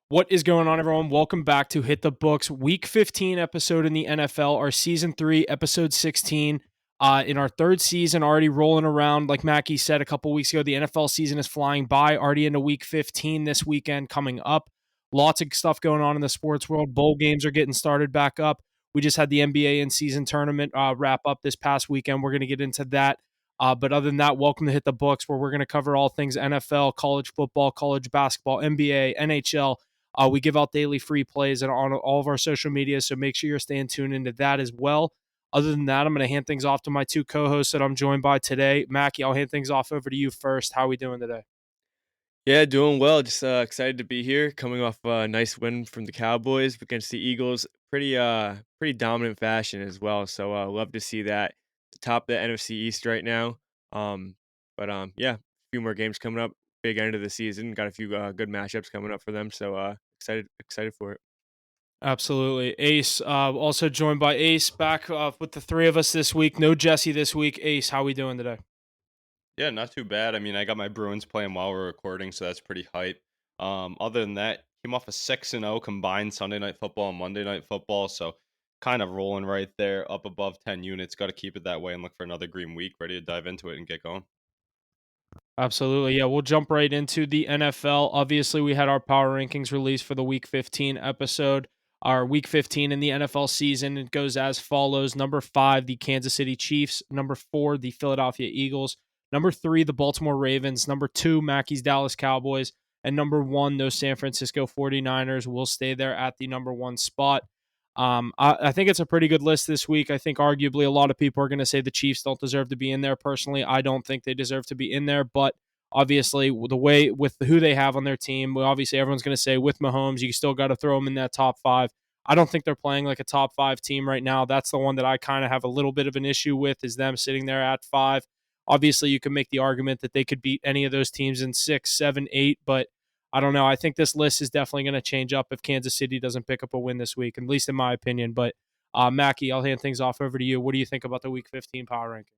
What is going on, everyone? Welcome back to Hit the Books, Week 15 episode in the NFL, our Season 3, Episode 16. In our third season, already rolling around, like Mackie said a couple weeks ago, the NFL season is flying by, already into Week 15 this weekend coming up. Lots of stuff going on in the sports world. Bowl games are getting started back up. We just had the NBA in-season tournament wrap up this past weekend. We're going to get into that. But other than that, welcome to Hit the Books, where we're going to cover all things NFL, college football, college basketball, NBA, NHL. We give out daily free plays and on all of our social media, so make sure you're staying tuned into that as well. Other than that, I'm going to hand things off to my two co-hosts that I'm joined by today. Mackie, I'll hand things off over to you first. How are we doing today? Yeah, doing well. Just excited to be here. Coming off a nice win from the Cowboys against the Eagles, pretty dominant fashion as well. So love to see that. The top of the NFC East right now. Yeah, a few more games coming up. Big end of the season. Got a few good matchups coming up for them. So excited for it. Absolutely. Ace, also joined by Ace, back with the three of us this week. No Jesse this week. Ace, how we doing today? Yeah, not too bad. I mean, I got my Bruins playing while we're recording, so that's pretty hype. Other than that, came off a 6-0 combined Sunday night football and Monday night football, so kind of rolling right there, up above 10 units. Got to keep it that way and look for another green week. Ready to dive into it and get going. Absolutely. Yeah, we'll jump right into the NFL. Obviously, we had our power rankings released for the Week 15 episode. Our Week 15 in the NFL season, it goes as follows. Number 5, the Kansas City Chiefs. Number 4, the Philadelphia Eagles. Number 3, the Baltimore Ravens. Number 2, Mackey's Dallas Cowboys. And number 1, those San Francisco 49ers will stay there at the number 1 spot. I think it's a pretty good list this week. I think arguably a lot of people are going to say the Chiefs don't deserve to be in there. Personally, I don't think they deserve to be in there, but obviously the way with who they have on their team, obviously everyone's going to say with Mahomes, you still got to throw them in that top 5. I don't think they're playing like a top 5 team right now. That's the one that I kind of have a little bit of an issue with, is them sitting there at 5. Obviously, you can make the argument that they could beat any of those teams in 6, 7, 8, but I don't know. I think this list is definitely going to change up if Kansas City doesn't pick up a win this week, at least in my opinion. But Mackie, I'll hand things off over to you. What do you think about the Week 15 power rankings?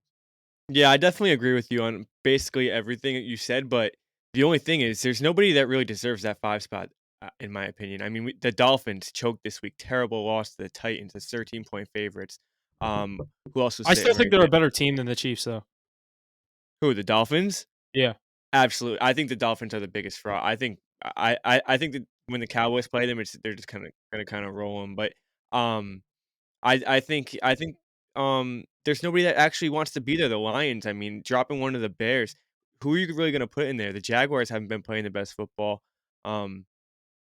Yeah, I definitely agree with you on basically everything that you said, but the only thing is there's nobody that really deserves that 5 spot, in my opinion. I mean, the Dolphins choked this week. Terrible loss to the Titans as 13-point favorites. Um, who else was I still sitting think right they're a there? better team than the Chiefs, though. Who, the Dolphins? Yeah. Absolutely. I think the Dolphins are the biggest fraud. I think that when the Cowboys play them, they're just kinda roll them. But, um, I think there's nobody that actually wants to be there. The Lions, I mean, dropping one of the Bears, who are you really gonna put in there? The Jaguars haven't been playing the best football. Um,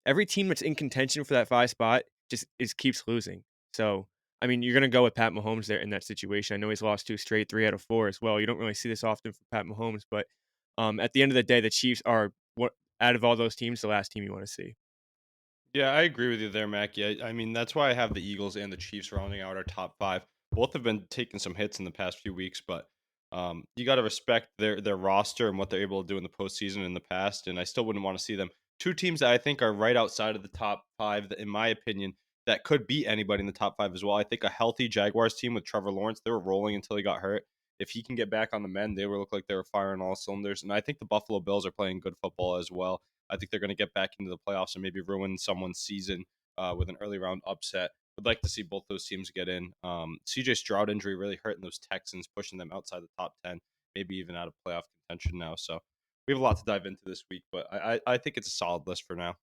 every team that's in contention for that 5 spot just is keeps losing. So, I mean, you're gonna go with Pat Mahomes there in that situation. I know he's lost 2 straight, 3 out of 4 as well. You don't really see this often for Pat Mahomes, but, at the end of the day, the Chiefs are what out of all those teams, the last team you wanna see. Yeah, I agree with you there, Mac. Yeah, I mean, that's why I have the Eagles and the Chiefs rounding out our top five. Both have been taking some hits in the past few weeks, but you got to respect their roster and what they're able to do in the postseason in the past. And I still wouldn't want to see them. Two teams that I think are right outside of the top five, that, in my opinion, that could beat anybody in the top five as well. I think a healthy Jaguars team with Trevor Lawrence, they were rolling until he got hurt. If he can get back on the mend, they will look like they were firing all cylinders. And I think the Buffalo Bills are playing good football as well. I think they're going to get back into the playoffs and maybe ruin someone's season with an early round upset. Would like to see both those teams get in. CJ Stroud injury really hurting those Texans, pushing them outside the top 10, maybe even out of playoff contention now. So we have a lot to dive into this week, but I think it's a solid list for now.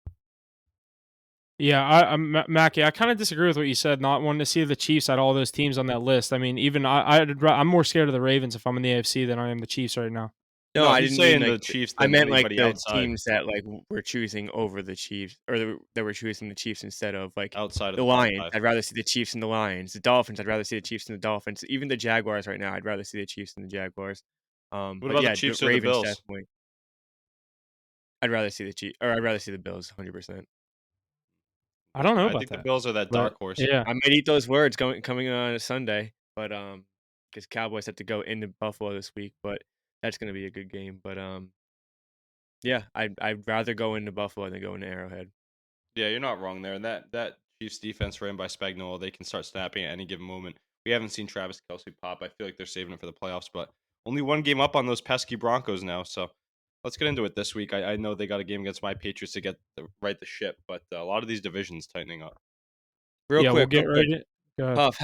Yeah, Mackie. I kind of disagree with what you said. Not wanting to see the Chiefs at all those teams on that list. I mean, even I'm more scared of the Ravens if I'm in the AFC than I am the Chiefs right now. No, No, I he's didn't mean saying like the Chiefs I than meant like anybody the outside teams that like were choosing over the Chiefs or that were choosing the Chiefs instead of like outside of the the top Lions. five. I'd rather see the Chiefs and the Lions. The Dolphins, I'd rather see the Chiefs and the Dolphins. Even the Jaguars right now, I'd rather see the Chiefs and the Jaguars. What But about the yeah, the Chiefs or the Ravens Bills? definitely. I'd rather see the Chiefs or I'd rather see the Bills 100%. I don't know I about think the that, Bills are that but dark horse. yeah, I might eat those words coming on a Sunday, but because Cowboys have to go into Buffalo this week, but that's gonna be a good game. But yeah, I'd rather go into Buffalo than go into Arrowhead. Yeah, you're not wrong there. And that Chiefs defense ran by Spagnuolo, they can start snapping at any given moment. We haven't seen Travis Kelsey pop. I feel like they're saving it for the playoffs, but only one game up on those pesky Broncos now. So let's get into it this week. I know they got a game against my Patriots to right the ship, but a lot of these divisions tightening up. Real Yeah, we'll quick, real get right quick. in. Go ahead. Huff,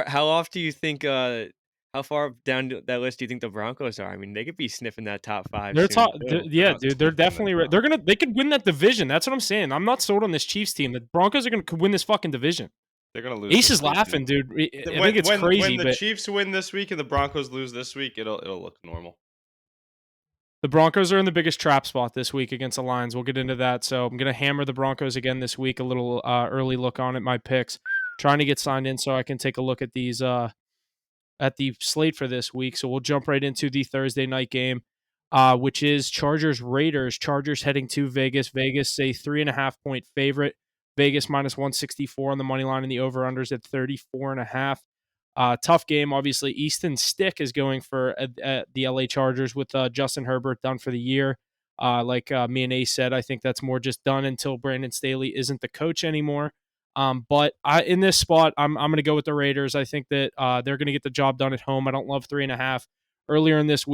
how off do you think, how far down that list do you think the Broncos are? I mean, they could be sniffing that top 5 They're soon top, too. They're yeah, not dude. They're sniffing that definitely top. they could win that division. That's what I'm saying. I'm not sold on this Chiefs team. The Broncos are gonna win this fucking division. They're gonna lose Ace this is week. laughing, dude. I think When it's when crazy, the but Chiefs win this week and the Broncos lose this week, it'll look normal. the Broncos are in the biggest trap spot this week against the Lions. We'll get into that. So I'm gonna hammer the Broncos again this week. A little early look on at my picks. Trying to get signed in so I can take a look at these at the slate for this week. So we'll jump right into the Thursday night game, which is Chargers Raiders. Chargers heading to Vegas. Vegas a 3.5 point favorite. Vegas minus 164 on the money line, and the over unders at 34.5. Tough game, obviously. Easton Stick is going for the LA Chargers with Justin Herbert done for the year. Like me and Ace said, I think that's more just done until Brandon Staley isn't the coach anymore. But in this spot, I'm going to go with the Raiders. I think that they're going to get the job done at home. I don't love 3.5. Earlier this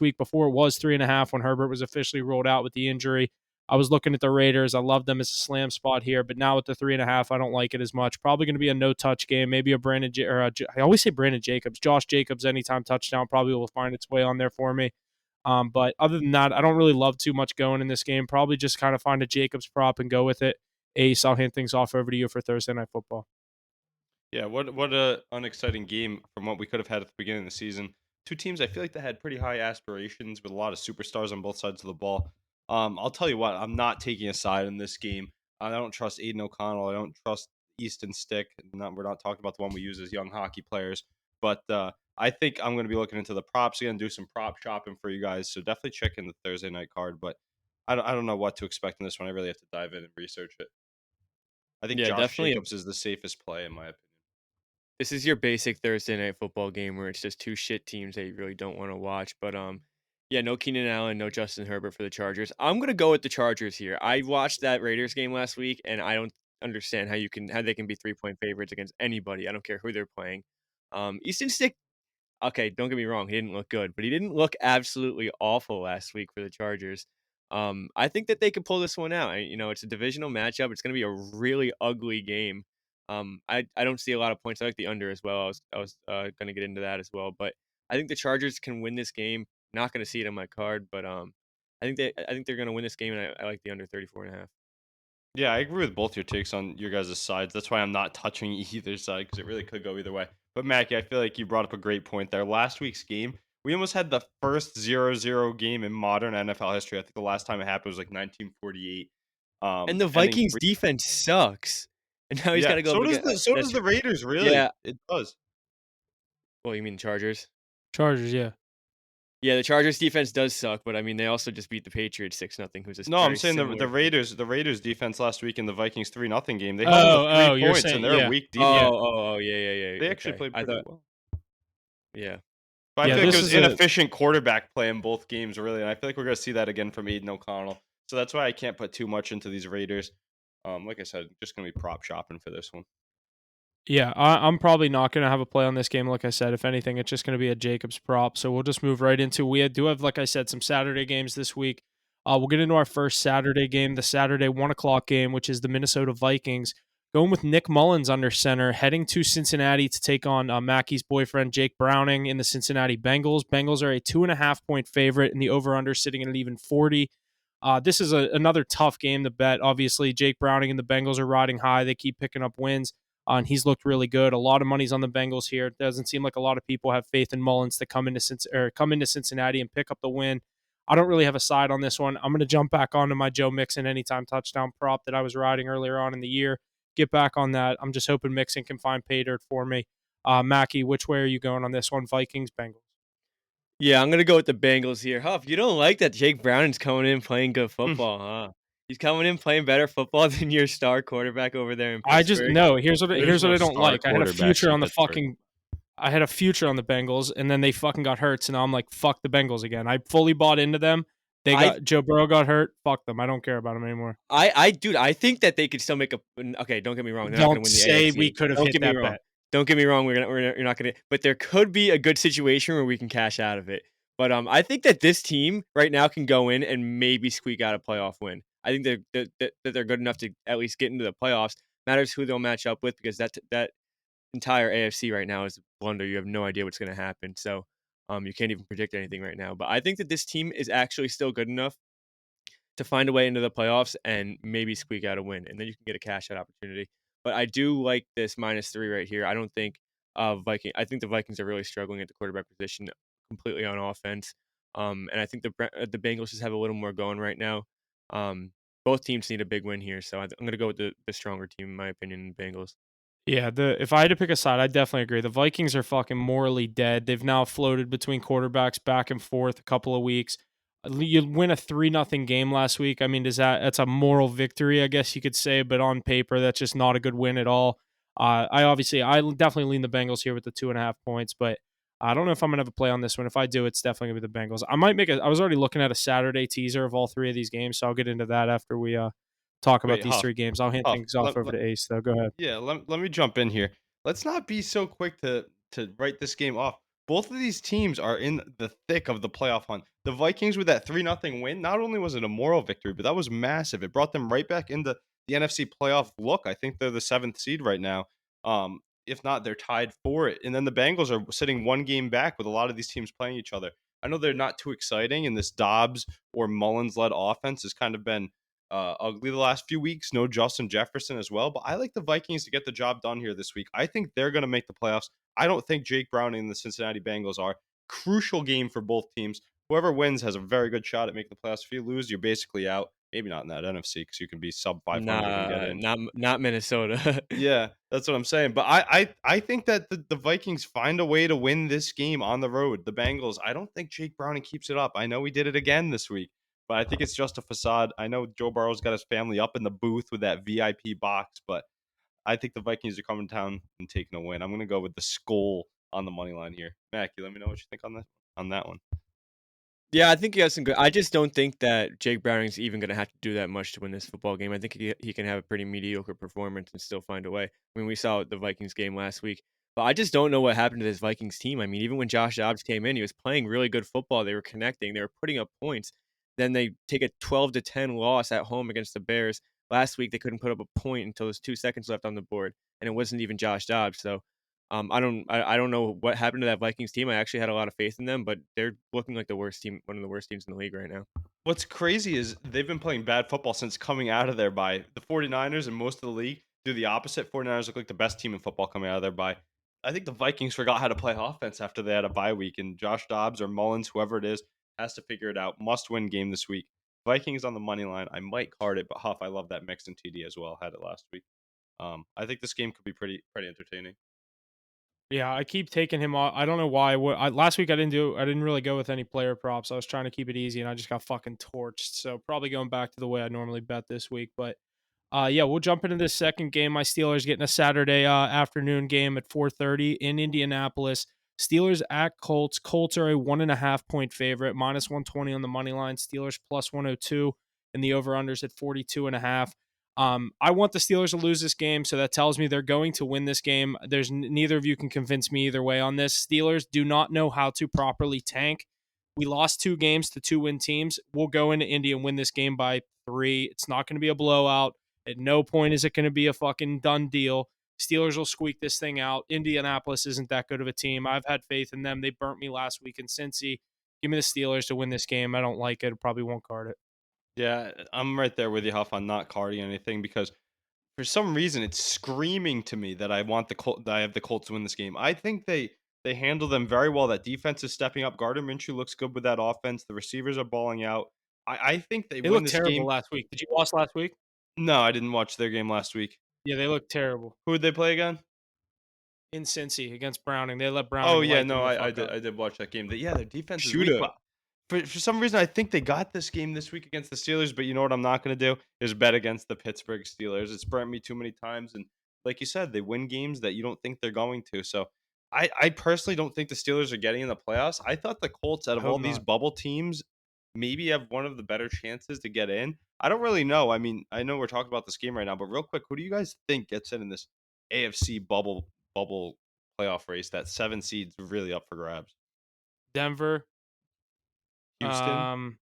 week, before it was 3.5 when Herbert was officially ruled out with the injury, I was looking at the Raiders. I love them as a slam spot here, but now with the 3.5, I don't like it as much. Probably going to be a no touch game. Maybe a I always say Brandon Jacobs, Josh Jacobs, anytime touchdown probably will find its way on there for me. But other than that, I don't really love too much going in this game. Probably just kind of find a Jacobs prop and go with it. Ace, I'll hand things off over to you for Thursday Night Football. Yeah, what a unexciting game from what we could have had at the beginning of the season. Two teams I feel like they had pretty high aspirations with a lot of superstars on both sides of the ball. I'll tell you what, I'm not taking a side in this game. I don't trust Aiden O'Connell. I don't trust Easton Stick. We're not talking about the one we use as young hockey players, but I think I'm going to be looking into the props again, do some prop shopping for you guys. So definitely check in the Thursday night card. But I don't know what to expect in this one. I really have to dive in and research it. I think Yeah, Josh definitely. Jacobs is the safest play in my opinion. This is your basic Thursday night football game where it's just two shit teams that you really don't want to watch. But yeah, no Keenan Allen, no Justin Herbert for the Chargers. I'm gonna go with the Chargers here. I watched that Raiders game last week, and I don't understand how they can be 3 point favorites against anybody. I don't care who they're playing. Easton Stick. Okay, don't get me wrong, he didn't look good, but he didn't look absolutely awful last week for the Chargers. I think that they could pull this one out. It's a divisional matchup. It's going to be a really ugly game. I don't see a lot of points. I like the under as well. I was going to get into that as well, but I think the Chargers can win this game. Not going to see it on my card, but I think they're going to win this game, and I like the under 34.5. Yeah, I agree with both your takes on your guys' sides. That's why I'm not touching either side because it really could go either way. But Mackie, I feel like you brought up a great point there. Last week's game, we almost had the first 0-0 game in modern NFL history. I think the last time it happened was like 1948. And the Ending Vikings defense sucks, and now he's got yeah, to go up against. so does the Raiders. Really, Yeah. it does. Well, you mean Chargers? Chargers, yeah. Yeah, the Chargers defense does suck, but I mean they also just beat the Patriots 6-0, who's a No, very I'm saying the similar. Raiders defense last week in the Vikings 3-0 game. They held them to 3 you're points, saying, and they're yeah. a weak Oh, defense. yeah. They actually Okay. played I pretty thought, well. yeah. But Yeah, I feel like this it was is a inefficient quarterback play in both games, really, and I feel like we're going to see that again from Aiden O'Connell. So that's why I can't put too much into these Raiders. Like I said, just going to be prop shopping for this one. Yeah, I'm probably not going to have a play on this game. Like I said, if anything, it's just going to be a Jacobs prop. So we'll just move right into. Do have, like I said, some Saturday games this week. We'll get into our first Saturday game, the Saturday 1 o'clock game, which is the Minnesota Vikings going with Nick Mullins under center, heading to Cincinnati to take on Mackey's boyfriend Jake Browning in the Cincinnati Bengals. Bengals are a 2.5 point favorite, and the over/under sitting at an even 40. This is another tough game to bet. Obviously, Jake Browning and the Bengals are riding high. They keep picking up wins. And he's looked really good. A lot of money's on the Bengals here. It doesn't seem like a lot of people have faith in Mullins to come into Cincinnati and pick up the win. I don't really have a side on this one. I'm going to jump back onto my Joe Mixon anytime touchdown prop that I was riding earlier on in the year. Get back on that. I'm just hoping Mixon can find pay dirt for me. Mackie, which way are you going on this one? Vikings, Bengals. Yeah, I'm gonna go with the Bengals here. Huff, you don't like that Jake Browning's coming in playing good football, huh? He's coming in playing better football than your star quarterback over there in I just Pittsburgh. no. Here's what There's no I don't star like. I had a quarterbacks future in on the Pittsburgh. fucking. I had a future on the Bengals, and then they fucking got hurt. So now I'm like, fuck the Bengals again. I fully bought into them. Joe Burrow got hurt. Fuck them. I don't care about them anymore. Dude, I think that they could still make a. Okay, don't get me wrong. They're not gonna Don't win the say AFC. we could have Don't hit get me that wrong. bet. Don't get me wrong. You're not gonna. But there could be a good situation where we can cash out of it. But I think that this team right now can go in and maybe squeak out a playoff win. I think they're good enough to at least get into the playoffs. Matters who they'll match up with because that entire AFC right now is a blunder. You have no idea what's going to happen. So you can't even predict anything right now. But I think that this team is actually still good enough to find a way into the playoffs and maybe squeak out a win, and then you can get a cash out opportunity. But I do like this -3 right here. I don't think I think the Vikings are really struggling at the quarterback position completely on offense. And I think the Bengals just have a little more going right now. Um, both teams need a big win here, so I'm going to go with the stronger team in my opinion, the Bengals. Yeah, if I had to pick a side, I definitely agree. The Vikings are fucking morally dead. They've now floated between quarterbacks back and forth a couple of weeks. You win a 3-0 game last week. I mean, that's a moral victory, I guess you could say, but on paper, that's just not a good win at all. I definitely lean the Bengals here with the 2.5 points, but I don't know if I'm gonna have a play on this one. If I do, it's definitely gonna be the Bengals. I was already looking at a Saturday teaser of all three of these games, so I'll get into that after we talk about Wait, these Huff, three games. I'll hand Huff. things off over to Ace, though. Go ahead. Yeah, let me jump in here. Let's not be so quick to write this game off. Both of these teams are in the thick of the playoff hunt. The Vikings with that 3-0 win, not only was it a moral victory, but that was massive. It brought them right back into the NFC playoff look. I think they're the 7th seed right now. If not, they're tied for it. And then the Bengals are sitting one game back with a lot of these teams playing each other. I know they're not too exciting, and this Dobbs or Mullins led offense has kind of been ugly the last few weeks. No Justin Jefferson as well, but I like the Vikings to get the job done here this week. I think they're going to make the playoffs. I don't think Jake Browning and the Cincinnati Bengals are. Crucial game for both teams. Whoever wins has a very good shot at making the playoffs. If you lose, you're basically out. Maybe not in that NFC because you can be sub 500 and get Nah, in. not Minnesota. Yeah, that's what I'm saying. But I think that the Vikings find a way to win this game on the road. The Bengals, I don't think Jake Browning keeps it up. I know he did it again this week, but I think it's just a facade. I know Joe Burrow's got his family up in the booth with that VIP box, but I think the Vikings are coming down and taking a win. I'm gonna go with the skull on the money line here. Mackie, let me know what you think on that one. Yeah, I think he has some good. I just don't think that Jake Browning's even going to have to do that much to win this football game. I think he can have a pretty mediocre performance and still find a way. I mean, we saw the Vikings game last week, but I just don't know what happened to this Vikings team. I mean, even when Josh Dobbs came in, he was playing really good football. They were connecting, they were putting up points. Then they take a 12-10 loss at home against the Bears. Last week, they couldn't put up a point until there's 2 seconds left on the board, and it wasn't even Josh Dobbs. So I don't know what happened to that Vikings team. I actually had a lot of faith in them, but they're looking like the worst team, one of the worst teams in the league right now. What's crazy is they've been playing bad football since coming out of there by the 49ers and most of the league do the opposite. 49ers look like the best team in football coming out of there by. I think the Vikings forgot how to play offense after they had a bye week, and Josh Dobbs or Mullins, whoever it is, has to figure it out. Must win game this week. Vikings on the money line. I might card it, but Huff, I love that Mixon TD as well. Had it last week. I think this game could be pretty entertaining. Yeah, I keep taking him off. I don't know why. Last week I didn't really go with any player props. I was trying to keep it easy and I just got fucking torched. So probably going back to the way I normally bet this week. But yeah, we'll jump into this second game. My Steelers getting a Saturday afternoon game at 4:30 in Indianapolis. Steelers at Colts. Colts are a 1.5 point favorite, -120 on the money line. Steelers +102, and the over/unders at 42.5. I want the Steelers to lose this game, so that tells me they're going to win this game. There's neither of you can convince me either way on this. Steelers do not know how to properly tank. We lost 2 games to 2-win teams. We'll go into Indy and win this game by 3. It's not going to be a blowout. At no point is it going to be a fucking done deal. Steelers will squeak this thing out. Indianapolis isn't that good of a team. I've had faith in them. They burnt me last week in Cincy. Give me the Steelers to win this game. I don't like it. I probably won't card it. Yeah, I'm right there with you, Huff, on not carding anything because for some reason it's screaming to me that I have the Colts to win this game. I think they handle them very well. That defense is stepping up. Gardner Minshew looks good with that offense. The receivers are balling out. I think they They win looked this terrible game. last week. Did you watch last week? No, I didn't watch their game last week. Yeah, they looked terrible. Who did they play again? In Cincy against Browning. They let Oh Browning yeah, light them no, the I fuck did up. I did watch that game. Yeah, their defense is weak, Shoulda. but for some reason I think they got this game this week against the Steelers. But you know what I'm not going to do is bet against the Pittsburgh Steelers. It's burnt me too many times, and like you said, they win games that you don't think they're going to. So I personally don't think the Steelers are getting in the playoffs. I thought the Colts, out I of hope all these not. bubble teams, maybe have one of the better chances to get in. I don't really know. I mean, I know we're talking about this game right now, but real quick, who do you guys think gets in this AFC bubble playoff race? That 7 seeds really up for grabs. Denver, Houston.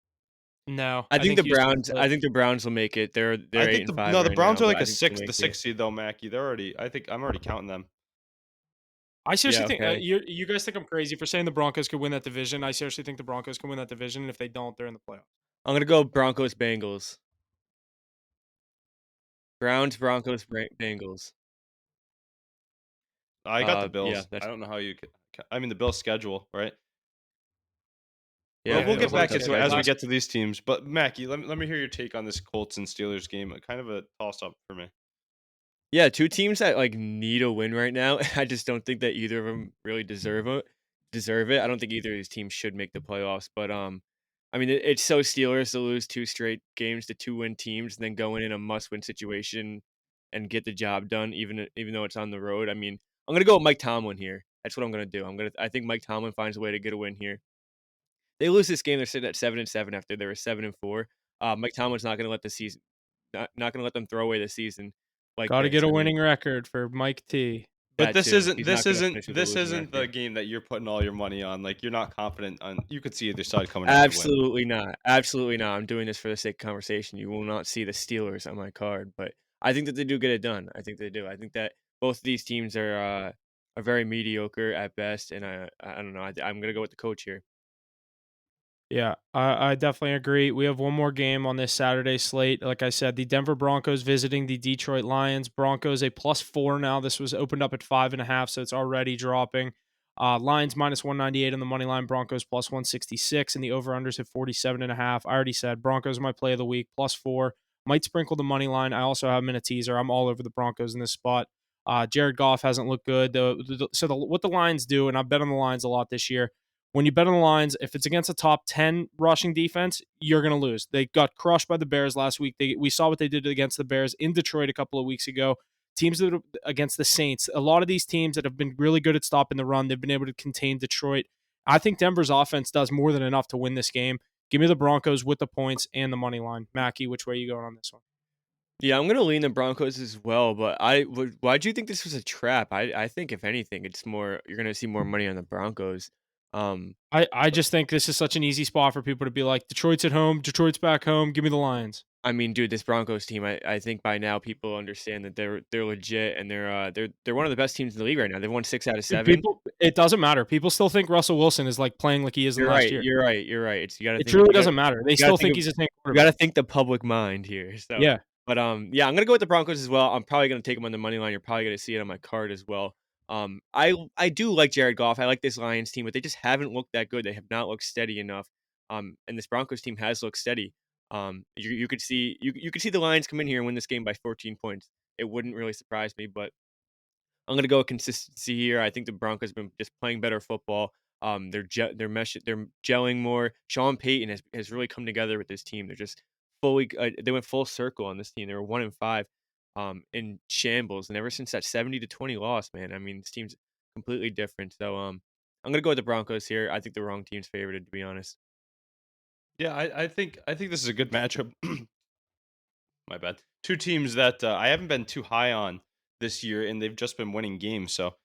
No, I I think think the Houston's Browns. I think the Browns will make it. They're I eight think and the five no, the right Browns now, are but like I a think they'll sixth, make the it. sixth seed though, Mackie. They're already. I think I'm already counting them. I seriously Yeah. think Okay. you guys think I'm crazy for saying the Broncos could win that division. I seriously think the Broncos can win that division, and if they don't, they're in the playoffs. I'm gonna go Broncos Bengals. Browns Broncos Bengals. I got the Yeah. Bills. I That's don't know how you could. I mean, the Bills schedule, right? yeah. Well, Yeah, we'll it Bills get was have a like back tough into it as we schedule. last. get to these teams. But Mackie, let me hear your take on this Colts and Steelers game. Kind of a toss up for me. Yeah, two teams that like need a win right now. I just don't think that either of them really deserve it. I don't think either of these teams should make the playoffs. But I mean, it's so Steelers to lose two straight games to two-win teams, and then go in a must-win situation and get the job done, even though it's on the road. I mean, I'm gonna go with Mike Tomlin here. That's what I'm gonna do. I think Mike Tomlin finds a way to get a win here. They lose this game. They're sitting at 7-7 after they were 7-4. Mike Tomlin's not gonna let the season, not gonna let them throw away the season like Got to this. get a I mean, winning record for Mike T. But that this too. isn't He's this not gonna isn't finish with a this losing isn't the record. game that you're putting all your money on. Like you're not confident on. You could see either side coming out to win. Absolutely not. Absolutely not. I'm doing this for the sake of conversation. You will not see the Steelers on my card, but I think that they do get it done. I think they do. I think that both of these teams are very mediocre at best, and I don't know. I'm gonna go with the coach here. Yeah, I definitely agree. We have one more game on this Saturday slate. Like I said, the Denver Broncos visiting the Detroit Lions. Broncos a +4 now. This was opened up at 5.5, so it's already dropping. Lions -198 on the money line. Broncos +166, and the over/unders at 47.5. I already said Broncos are my play of the week. +4. Might sprinkle the money line. I also have them in a teaser. I'm all over the Broncos in this spot. Jared Goff hasn't looked good. What the Lions do, and I've bet on the Lions a lot this year. When you bet on the lines, if it's against a top 10 rushing defense, you're going to lose. They got crushed by the Bears last week. We saw what they did against the Bears in Detroit a couple of weeks ago. Teams that are against the Saints, a lot of these teams that have been really good at stopping the run, they've been able to contain Detroit. I think Denver's offense does more than enough to win this game. Give me the Broncos with the points and the money line. Mackie, which way are you going on this one? Yeah, I'm gonna lean the Broncos as well, but why do you think this was a trap? I think if anything, it's more you're gonna see more money on the Broncos. Um, I just think this is such an easy spot for people to be like, Detroit's at home, Detroit's back home, give me the Lions. I mean, dude, this Broncos team, I think by now people understand that they're legit and they're one of the best teams in the league right now. They've won 6 out of 7. It doesn't matter. People still think Russell Wilson is like playing like he is in You're last right. year. You're right. You're right. It's you gotta It think. truly doesn't matter. They You gotta still think think of he's the same you gotta quarterback. think the public mind here. So, Yeah. but yeah, I'm gonna go with the Broncos as well. I'm probably gonna take them on the money line. You're probably gonna see it on my card as well. I do like Jared Goff. I like this Lions team, but they just haven't looked that good. They have not looked steady enough. And this Broncos team has looked steady. You could see you could see the Lions come in here and win this game by 14 points. It wouldn't really surprise me, but I'm gonna go with consistency here. I think the Broncos been just playing better football. They're gelling more. Sean Payton has really come together with this team. They're just fully they went full circle on this team. They were 1-5 in shambles, and ever since that 70-20 loss, man, I mean this team's completely different. So I'm gonna go with the Broncos here. I think the wrong team's favored, to be honest. Yeah, I think this is a good matchup. My bad. Two teams that I haven't been too high on this year, and they've just been winning games, so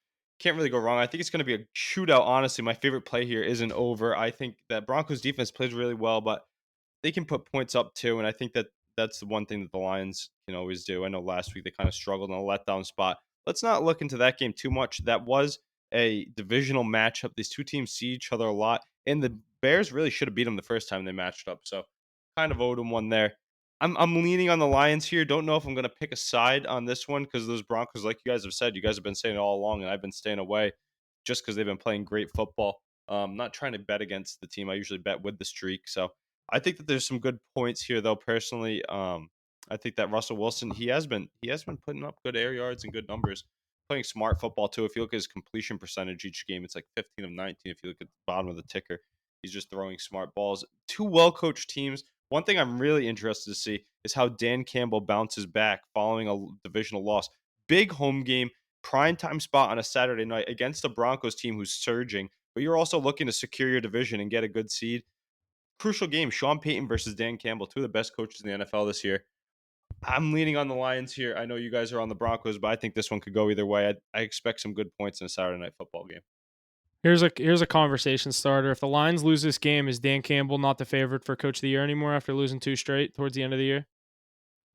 can't really go wrong. I think it's going to be a shootout. Honestly, my favorite play here isn't over. I think that Broncos defense plays really well, but they can put points up too, and I think that that's the one thing that the Lions can always do. I know last week they kind of struggled in a letdown spot. Let's not look into that game too much. That was a divisional matchup. These two teams see each other a lot, and the Bears really should have beat them the first time they matched up. So kind of owed them one there. I'm leaning on the Lions here. Don't know if I'm going to pick a side on this one because those Broncos, like you guys have said, you guys have been saying it all along, and I've been staying away just because they've been playing great football. Not trying to bet against the team. I usually bet with the streak. So I think that there's some good points here, though. Personally, I think that Russell Wilson he has been putting up good air yards and good numbers, playing smart football too. If you look at his completion percentage each game, it's like 15 of 19. If you look at the bottom of the ticker, he's just throwing smart balls. Two well coached teams. One thing I'm really interested to see is how Dan Campbell bounces back following a divisional loss. Big home game, prime time spot on a Saturday night against a Broncos team who's surging, but you're also looking to secure your division and get a good seed. Crucial game, Sean Payton versus Dan Campbell, two of the best coaches in the NFL this year. I'm leaning on the Lions here. I know you guys are on the Broncos, but I think this one could go either way. I expect some good points in a Saturday night football game. Here's a conversation starter. If the Lions lose this game, is Dan Campbell not the favorite for coach of the year anymore after losing 2 straight towards the end of the year?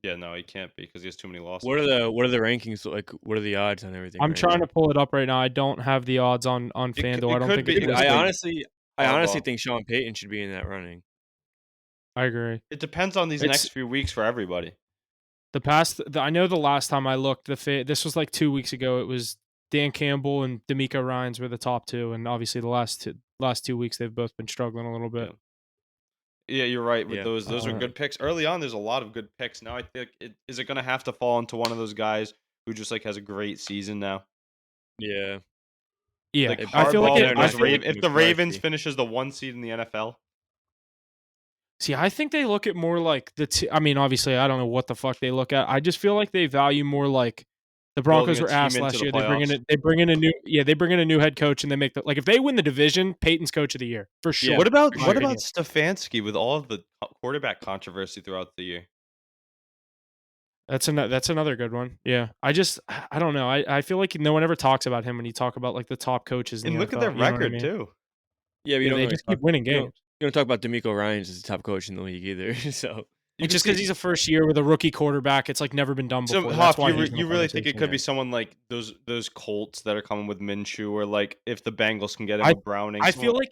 Yeah, no, he can't be because he has too many losses. What are the rankings like? What are the odds on everything I'm right trying now? to pull it up right now. I don't have the odds on FanDuel. I It don't could think be it's Dude, it's I listed. like honestly, I honestly Harbaugh. think Sean Payton should be in that running. I agree. It depends on these It's next few weeks for everybody. I know the last time I looked, this was like 2 weeks ago. It was Dan Campbell and D'Amico Ryans were the top 2, and obviously the last 2 weeks they've both been struggling a little bit. Yeah. Yeah, you're right with Yeah, those. Those are good picks. Early on, there's a lot of good picks. Now I think is it going to have to fall into one of those guys who just like has a great season now? yeah. Yeah, Like It I feel like better Harbaugh it. with I not those be feel like. Ravens. like If the Ravens McCarthy. finishes the 1 seed in the NFL, See, I think they look at more like I mean, obviously, I don't know what the fuck they look at. I just feel like they value more like the building Broncos a were team asked into last the year. playoffs. They bring in a new they bring in a new head coach and they make the like if they win the division, Peyton's coach of the year for Yeah, sure. What about In my what opinion. about Stefanski with all of the quarterback controversy throughout the year? That's another good one. Yeah, I don't know. I feel like no one ever talks about him when you talk about like the top coaches in And the look at their NFL. You know what I record mean? too. yeah. We Yeah, don't they really just keep winning games. you don't talk about D'Amico Ryans as the top coach in the league either. So You And can just because see. he's a first year with a rookie quarterback, it's like never been done So before. That's Hoff, why he's in the you really think it conversation. could be yeah. someone like those Colts that are coming with Minshew, or like if the Bengals can get in I with Browning? I Someone, feel like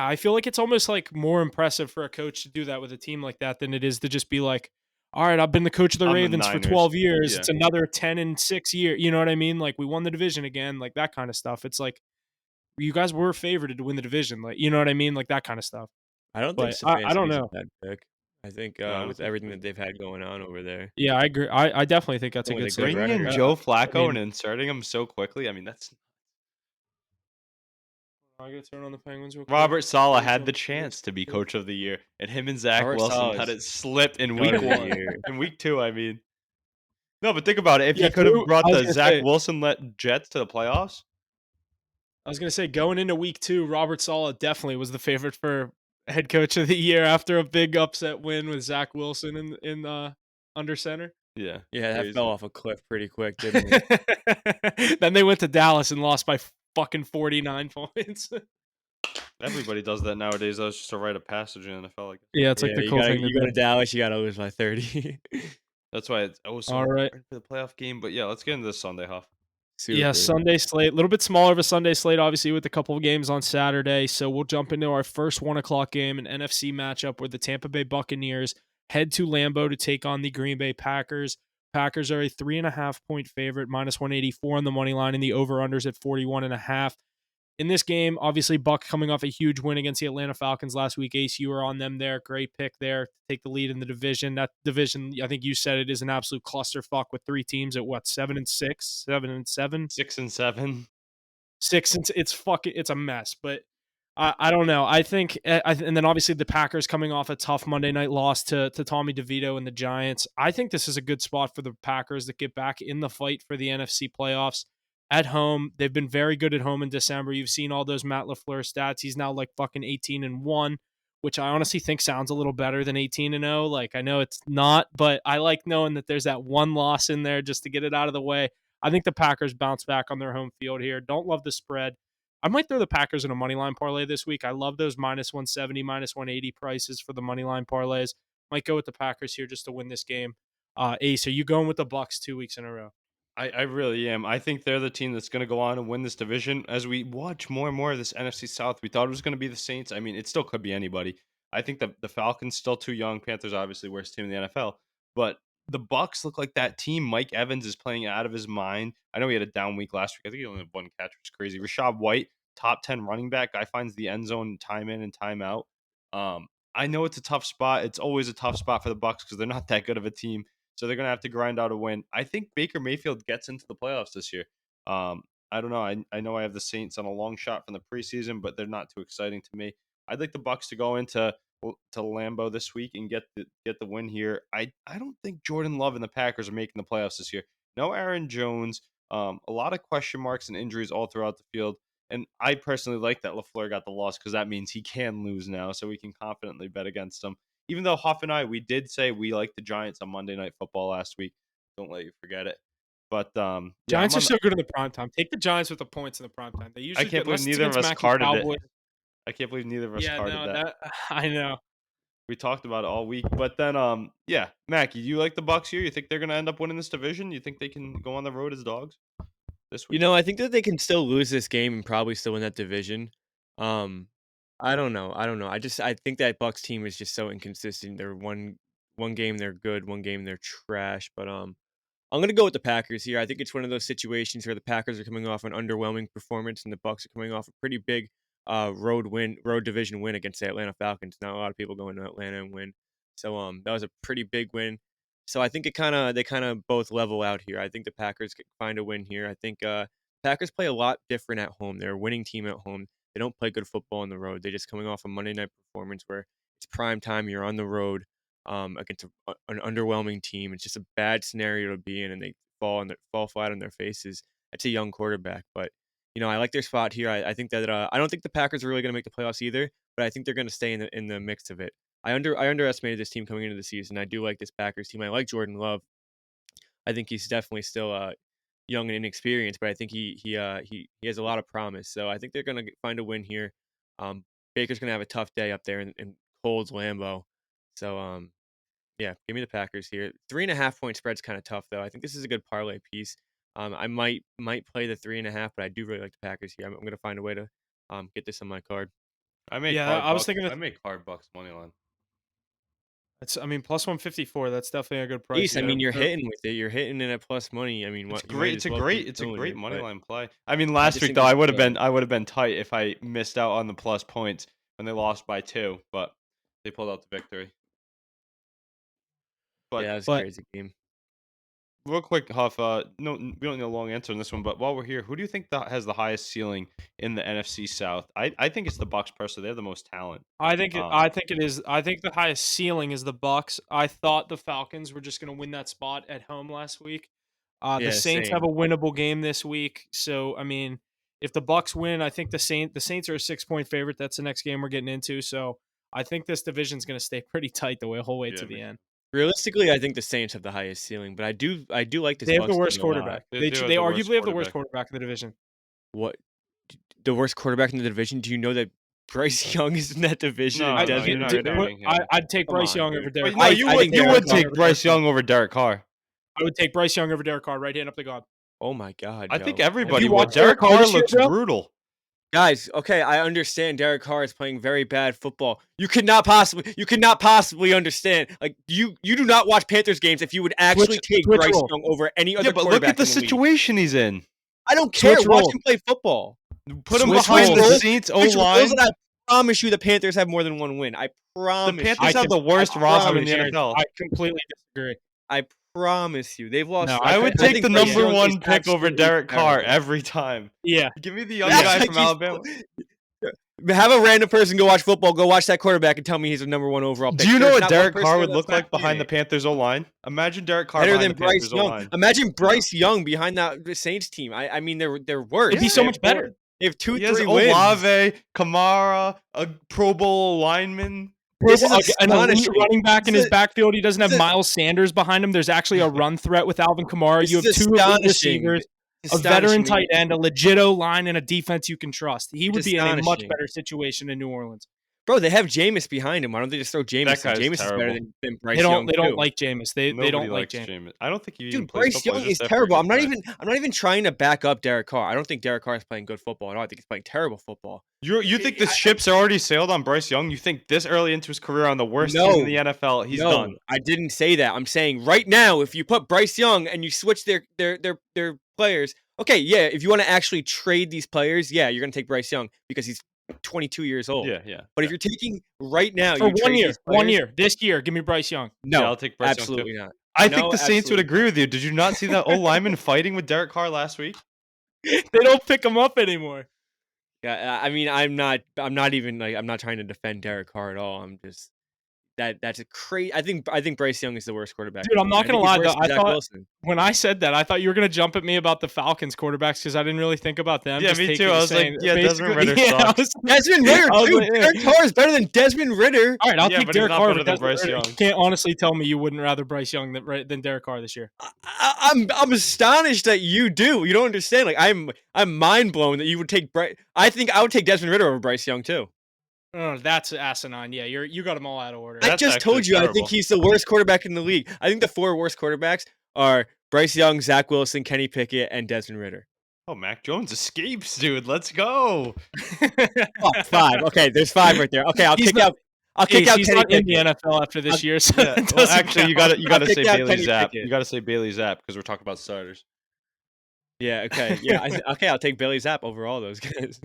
I feel like it's almost like more impressive for a coach to do that with a team like that than it is to just be like, all right, I've been the coach of the on the Ravens for Niners. 12 years. Yeah. It's another 10-6 year. You know what I mean? Like we won the division again, like that kind of stuff. It's like you guys were favored to win the division, like you know what I mean? Like that kind of stuff. I don't think But I don't Stefanski's a know. bad pick. I think No, I don't with think everything so. that they've had going on over there, Yeah, I agree. I definitely think that's a and with good a good sleeper. Bringing in record. Joe I Flacco mean, and inserting him so quickly, I mean that's I gotta turn on the Penguins real quick. Robert Sala Based had on the the Penguins. chance to be coach of the year, and him and Zach Robert Wilson Saleh had is it slip in stud week of the 1. year. In week 2, I mean. No, but think about it. If Yeah, he could have true. brought the Zach Wilson let Jets to the playoffs, I was gonna say going into week 2, Robert Sala definitely was the favorite for head coach of the year after a big upset win with Zach Wilson in under center. yeah, Yeah, that fell crazy. off a cliff pretty quick, didn't it? Then they went to Dallas and lost by fucking 49 points. Everybody does that nowadays. That was just a rite of passage in the NFL. Yeah, it's like Yeah, the cool thing to you go do. to Dallas, you gotta lose by 30. That's why it's so All right. hard for the playoff game. But yeah, let's get into this Sunday, Huff. Yeah, Super. Sunday slate. A little bit smaller of a Sunday slate, obviously, with a couple of games on Saturday. So we'll jump into our first 1 o'clock game, an NFC matchup where the Tampa Bay Buccaneers head to Lambeau to take on the Green Bay Packers. Packers are a 3.5 point favorite, minus 184 on the money line, and the over-unders at 41.5. In this game, obviously, Buck coming off a huge win against the Atlanta Falcons last week. Ace, you were on them there. Great pick there to take the lead in the division. That division, I think you said it is an absolute clusterfuck with 3 teams at what, 7-6, 7-7, 6-7. 6 and it's a mess. But I don't know. I think and then obviously the Packers coming off a tough Monday night loss to Tommy DeVito and the Giants. I think this is a good spot for the Packers to get back in the fight for the NFC playoffs at home. They've been very good at home in December. You've seen all those Matt LaFleur stats. He's now like fucking 18-1, which I honestly think sounds a little better than 18-0. Like I know it's not, but I like knowing that there's that one loss in there just to get it out of the way. I think the Packers bounce back on their home field here. Don't love the spread. I might throw the Packers in a money line parlay this week. I love those minus 170, minus 180 prices for the money line parlays. Might go with the Packers here just to win this game. Ace, are you going with the Bucks 2 weeks in a row? I really am. I think they're the team that's going to go on and win this division. As we watch more and more of this NFC South, we thought it was going to be the Saints. I mean, it still could be anybody. I think the Falcons still too young. Panthers obviously worst team in the NFL, but the Bucks look like that team. Mike Evans is playing out of his mind. I know he had a down week last week. I think he only had 1 catch, which is crazy. Rashad White, top 10 running back, guy finds the end zone time in and time out. I know it's a tough spot. It's always a tough spot for the Bucks because they're not that good of a team. So they're going to have to grind out a win. I think Baker Mayfield gets into the playoffs this year. I don't know. I know I have the Saints on a long shot from the preseason, but they're not too exciting to me. I'd like the Bucks to go into Lambeau this week and get the win here. I don't think Jordan Love and the Packers are making the playoffs this year. No Aaron Jones. A lot of question marks and injuries all throughout the field. And I personally like that LaFleur got the loss because that means he can lose now, so we can confidently bet against him. Even though Huff and I, we did say we liked the Giants on Monday Night Football last week. Don't let you forget it. But yeah, Giants are so good in the prime time. Take the Giants with the points in the prime time. They I usually can't get believe unless it's neither of against us Mackie carded it. Cowboys. I can't believe neither of us Yeah, carded no, that. that I know. We talked about it all week. But then yeah, Mackie, you like the Bucks here? You think they're gonna end up winning this division? You think they can go on the road as dogs this week? I think that they can still lose this game and probably still win that division. Um, I don't know. I think that Bucks team is just so inconsistent. They're one game they're good, one game they're trash. But I'm gonna go with the Packers here. I think it's one of those situations where the Packers are coming off an underwhelming performance, and the Bucks are coming off a pretty big road division win against the Atlanta Falcons. Not a lot of people going to Atlanta and win, so that was a pretty big win. So I think they kind of both level out here. I think the Packers could find a win here. I think Packers play a lot different at home. They're a winning team at home. They don't play good football on the road. They're just coming off a Monday night performance where it's prime time. You're on the road against an underwhelming team. It's just a bad scenario to be in, and they fall flat on their faces. It's a young quarterback, but I like their spot here. I think that I don't think the Packers are really going to make the playoffs either, but I think they're going to stay in the mix of it. I underestimated this team coming into the season. I do like this Packers team. I like Jordan Love. I think he's definitely still young and inexperienced, but I think he has a lot of promise. So I think they're going to find a win here. Baker's going to have a tough day up there in cold Lambeau. So yeah, give me the Packers here. 3.5 point spread's kind of tough though. I think this is a good parlay piece. I might play the 3.5, but I do really like the Packers here. I'm going to find a way to get this on my card. I make Yeah, hard I was Bucks. thinking I make hard Bucks money line. I mean, plus 154. That's definitely a good price. East, I Yeah. mean, you're hitting with it. You're hitting it at plus money. I mean, It's what you might great. as well keep It's a doing great it, money but line play. I mean, I last just week think though, it's I would have been tight if I missed out on the plus points when they lost by 2, but they pulled out the victory. But yeah, that was a but crazy game. real quick, Huff. No, we don't need a long answer on this one. But while we're here, who do you think that has the highest ceiling in the NFC South? I think it's the Bucks. Personally, they have the most talent. I think it is. I think the highest ceiling is the Bucks. I thought the Falcons were just going to win that spot at home last week. The Yeah, Saints have same. a winnable game this week, so I mean, if the Bucks win, I think the Saints are a 6 point favorite. That's the next game we're getting into. So I think this division's going to stay pretty tight the whole way Yeah, to the end. Realistically, I think the Saints have the highest ceiling, but I do like this They have the Bucks worst team a lot. quarterback. They They do have they the worst arguably have the worst quarterback. quarterback in the division. What the worst quarterback in the division? Do you know that Bryce Young is in that division? No, and no, Desmond you're not Ridder? kidding him. I'd take Come Bryce on, Young dude. over Derek Wait, Carr. no, I think you Derek would Carr take over Bryce Derek Carr. Young over Derek Carr. I would take Bryce Young over Derek Carr. Right hand up the god. Oh my God, I think Joe. everybody would. watched Derek Derek Carr Carr this year, looks Joe? brutal. Guys, okay, I understand Derek Carr is playing very bad football. You could not possibly understand. Like you do not watch Panthers games if you would actually take Switch Bryce roll. Young over any other Yeah, but look quarterback at the in the league. situation he's in. I don't care. Switch Watch roll. him play football. Put him Switch behind the roles. Saints O Switch line. roles, and I promise you the Panthers have more than one win. I The promise Panthers you. have the worst I roster in the promise NFL. I completely disagree. I promise you. They've lost. No, I would I take think the Bryce number Young is one pick over absolutely Derek Carr terrible. every time. Yeah. Give me the young That's guy like from you- Alabama. Have a random person go watch football. Go watch that quarterback and tell me he's a number one overall pick. Do you know There's what not one Derek person Carr on would that look like planet behind the it. Panthers O line? Imagine Derek Carr Better behind than the Panthers Bryce Young. O line. Imagine Bryce Young behind the Saints team. I mean, they're worse. It'd be so much better. They have 2-3 He has wins. Olave, Kamara, a Pro Bowl lineman. This is An elite astonishing. running back in This his is- backfield. He doesn't have this is- Miles Sanders behind him. There's actually a run threat with Alvin Kamara. This You have is two elite astonishing. receivers, It's a veteran astonishing. tight end, a legit O line, and a defense you can trust. He would It's be in a much astonishing. better situation in New Orleans. Bro, they have Jameis behind him. Why don't they just throw Jameis? That guy's Jameis is better terrible. than Bryce They Young. don't too. like Jameis. They Nobody don't like likes Jameis. Jameis. I don't think he even Dude, plays Bryce football. Young He's is just there for a terrible. good I'm not even trying to back up Derek Carr. I don't think Derek Carr is playing good football at all. I think he's playing terrible football. You think the ships are already sailed on Bryce Young? You think this early into his career on the worst team No. in the NFL, he's no, done? I didn't say that. I'm saying right now, if you put Bryce Young and you switch their players, okay, yeah, if you want to actually trade these players, yeah, you're gonna take Bryce Young because he's 22 years old. Yeah. But if you're taking right now, For you trade these one players- year, this year, give me Bryce Young. No, Yeah, I'll take Bryce Young, too. absolutely not. I No, think the Saints would absolutely agree with you. Did you not see that O lineman fighting with Derek Carr last week? They don't pick him up anymore. Yeah, I mean, I'm not even like I'm not trying to defend Derek Carr at all. I'm just that's a crazy. I think Bryce Young is the worst quarterback Dude, in the I'm league. not I gonna think he's lie worse though. than Zach Wilson. When I said that, I thought you were gonna jump at me about the Falcons quarterbacks because I didn't really think about them. Yeah, Just me taking too. I was like, saying yeah, Desmond basically, Ritter yeah. I sucks. was, Desmond Ritter, I was dude. like, eh. Derek Carr is better than Desmond Ritter. All right, I'll Yeah, take but he's Derek not Carr better over than Desmond Bryce Ritter. Young. You can't honestly tell me you wouldn't rather Bryce Young than Derek Carr this year. I'm astonished that you do. You don't understand. Like I'm mind blown that you would take Bryce. I think I would take Desmond Ritter over Bryce Young too. Oh, that's asinine. Yeah, you got them all out of order. I That's just actually told you I think terrible. he's the worst quarterback in the league. I think the 4 worst quarterbacks are Bryce Young, Zach Wilson, Kenny Pickett, and Desmond Ritter. Oh, Mac Jones escapes, dude. Let's go. Oh, 5. Okay, there's 5 right there. Okay, I'll He's kick not. out. I'll kick out He's Kenny not in the Pickett. NFL after this I'll- year, so Yeah. it Well, doesn't actually, you count. gotta kick say out Bailey Kenny Zapp. Pickett. You gotta say Bailey Zapp because we're talking about starters. Yeah. Okay. Yeah. Okay. I'll take Bailey Zapp over all those guys.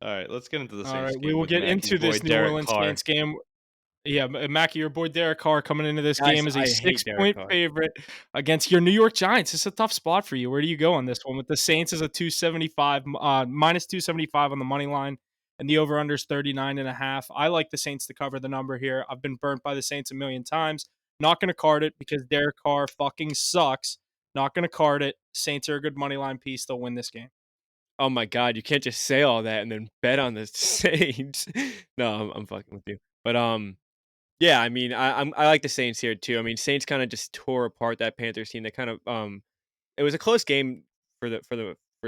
All right, let's get into the All Saints right, we game will with get Mackey's into boy, this New Derek Orleans Carr. Saints game. Yeah, Mackie, your boy Derek Carr coming into this Guys, game as a I hate Derek 6-point Carr. favorite against your New York Giants. It's a tough spot for you. Where do you go on this one? With the Saints as a 275, minus 275 on the money line, and the over-under is 39.5. I like the Saints to cover the number here. I've been burnt by the Saints a million times. Not going to card it because Derek Carr fucking sucks. Not going to card it. Saints are a good money line piece. They'll win this game. Oh my God, you can't just say all that and then bet on the Saints. No, I'm fucking with you. But yeah, I mean, I like the Saints here too. I mean, Saints kind of just tore apart that Panthers team. They kind of it was a close game for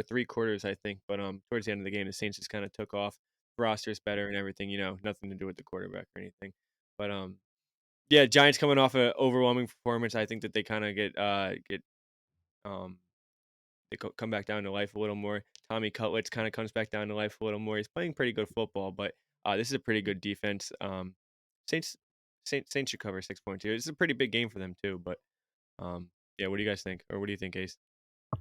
3 quarters, I think. But towards the end of the game, the Saints just kind of took off. Roster's better and everything. Nothing to do with the quarterback or anything. But yeah, Giants coming off an overwhelming performance. I think that they kind of get um come back down to life a little more. Tommy Cutlets kind of comes back down to life a little more. He's playing pretty good football, but this is a pretty good defense. Saints Saints should cover 6.2. It's a pretty big game for them too. But yeah, what do you guys think, or what do you think, Ace?